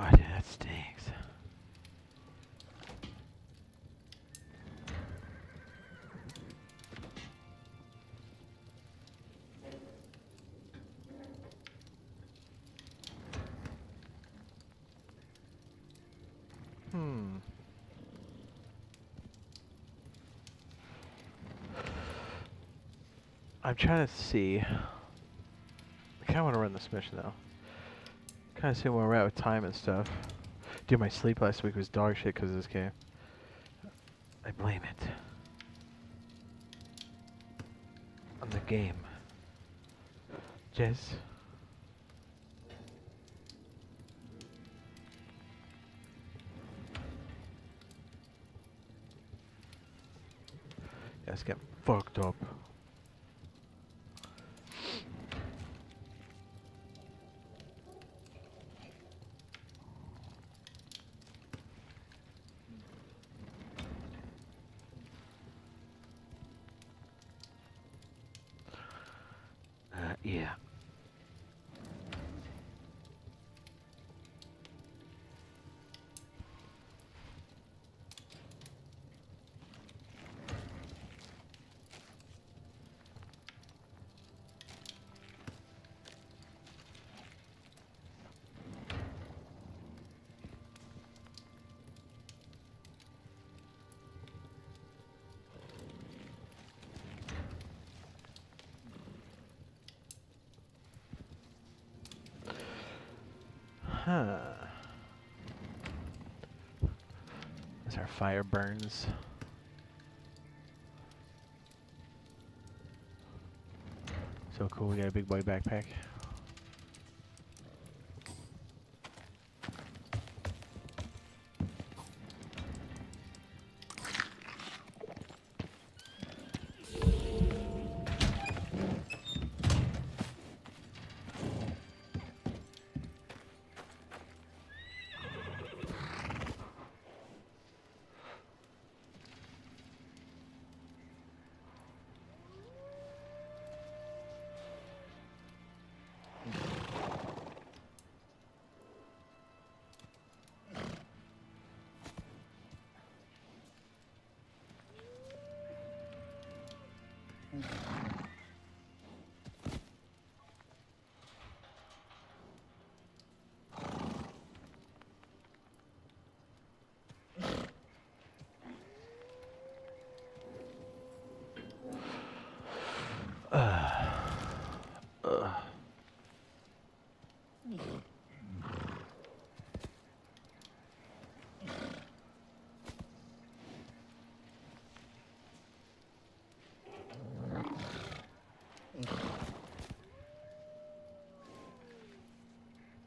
Oh, dude, that stinks. I'm trying to see. I kind of want to run this mission though. Kind of see where we're at with time and stuff. Dude, my sleep last week was dog shit because of this game. I blame it on the game. Jez. Yeah, it's getting fucked up. Yeah. Huh. As our fire burns. So cool, we got a big boy backpack.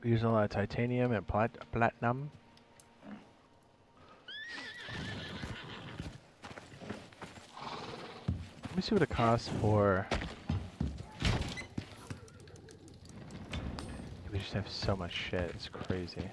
Using a lot of titanium and platinum. Let me see what it costs for. We just have so much shit. It's crazy.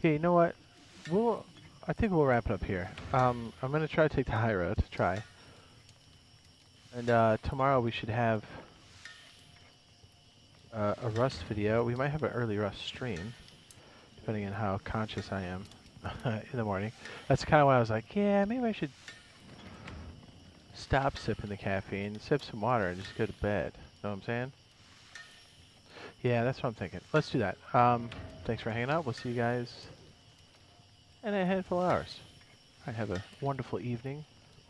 Yeah, you know what? I think we'll wrap it up here. I'm gonna try to take the high road. Try. And tomorrow we should have a Rust video. We might have an early Rust stream, depending on how conscious I am in the morning. That's kind of why I was like, yeah, maybe I should stop sipping the caffeine, sip some water, and just go to bed. Know what I'm saying? Yeah, that's what I'm thinking. Let's do that. Thanks for hanging out. We'll see you guys in a handful of hours. All right, have a wonderful evening.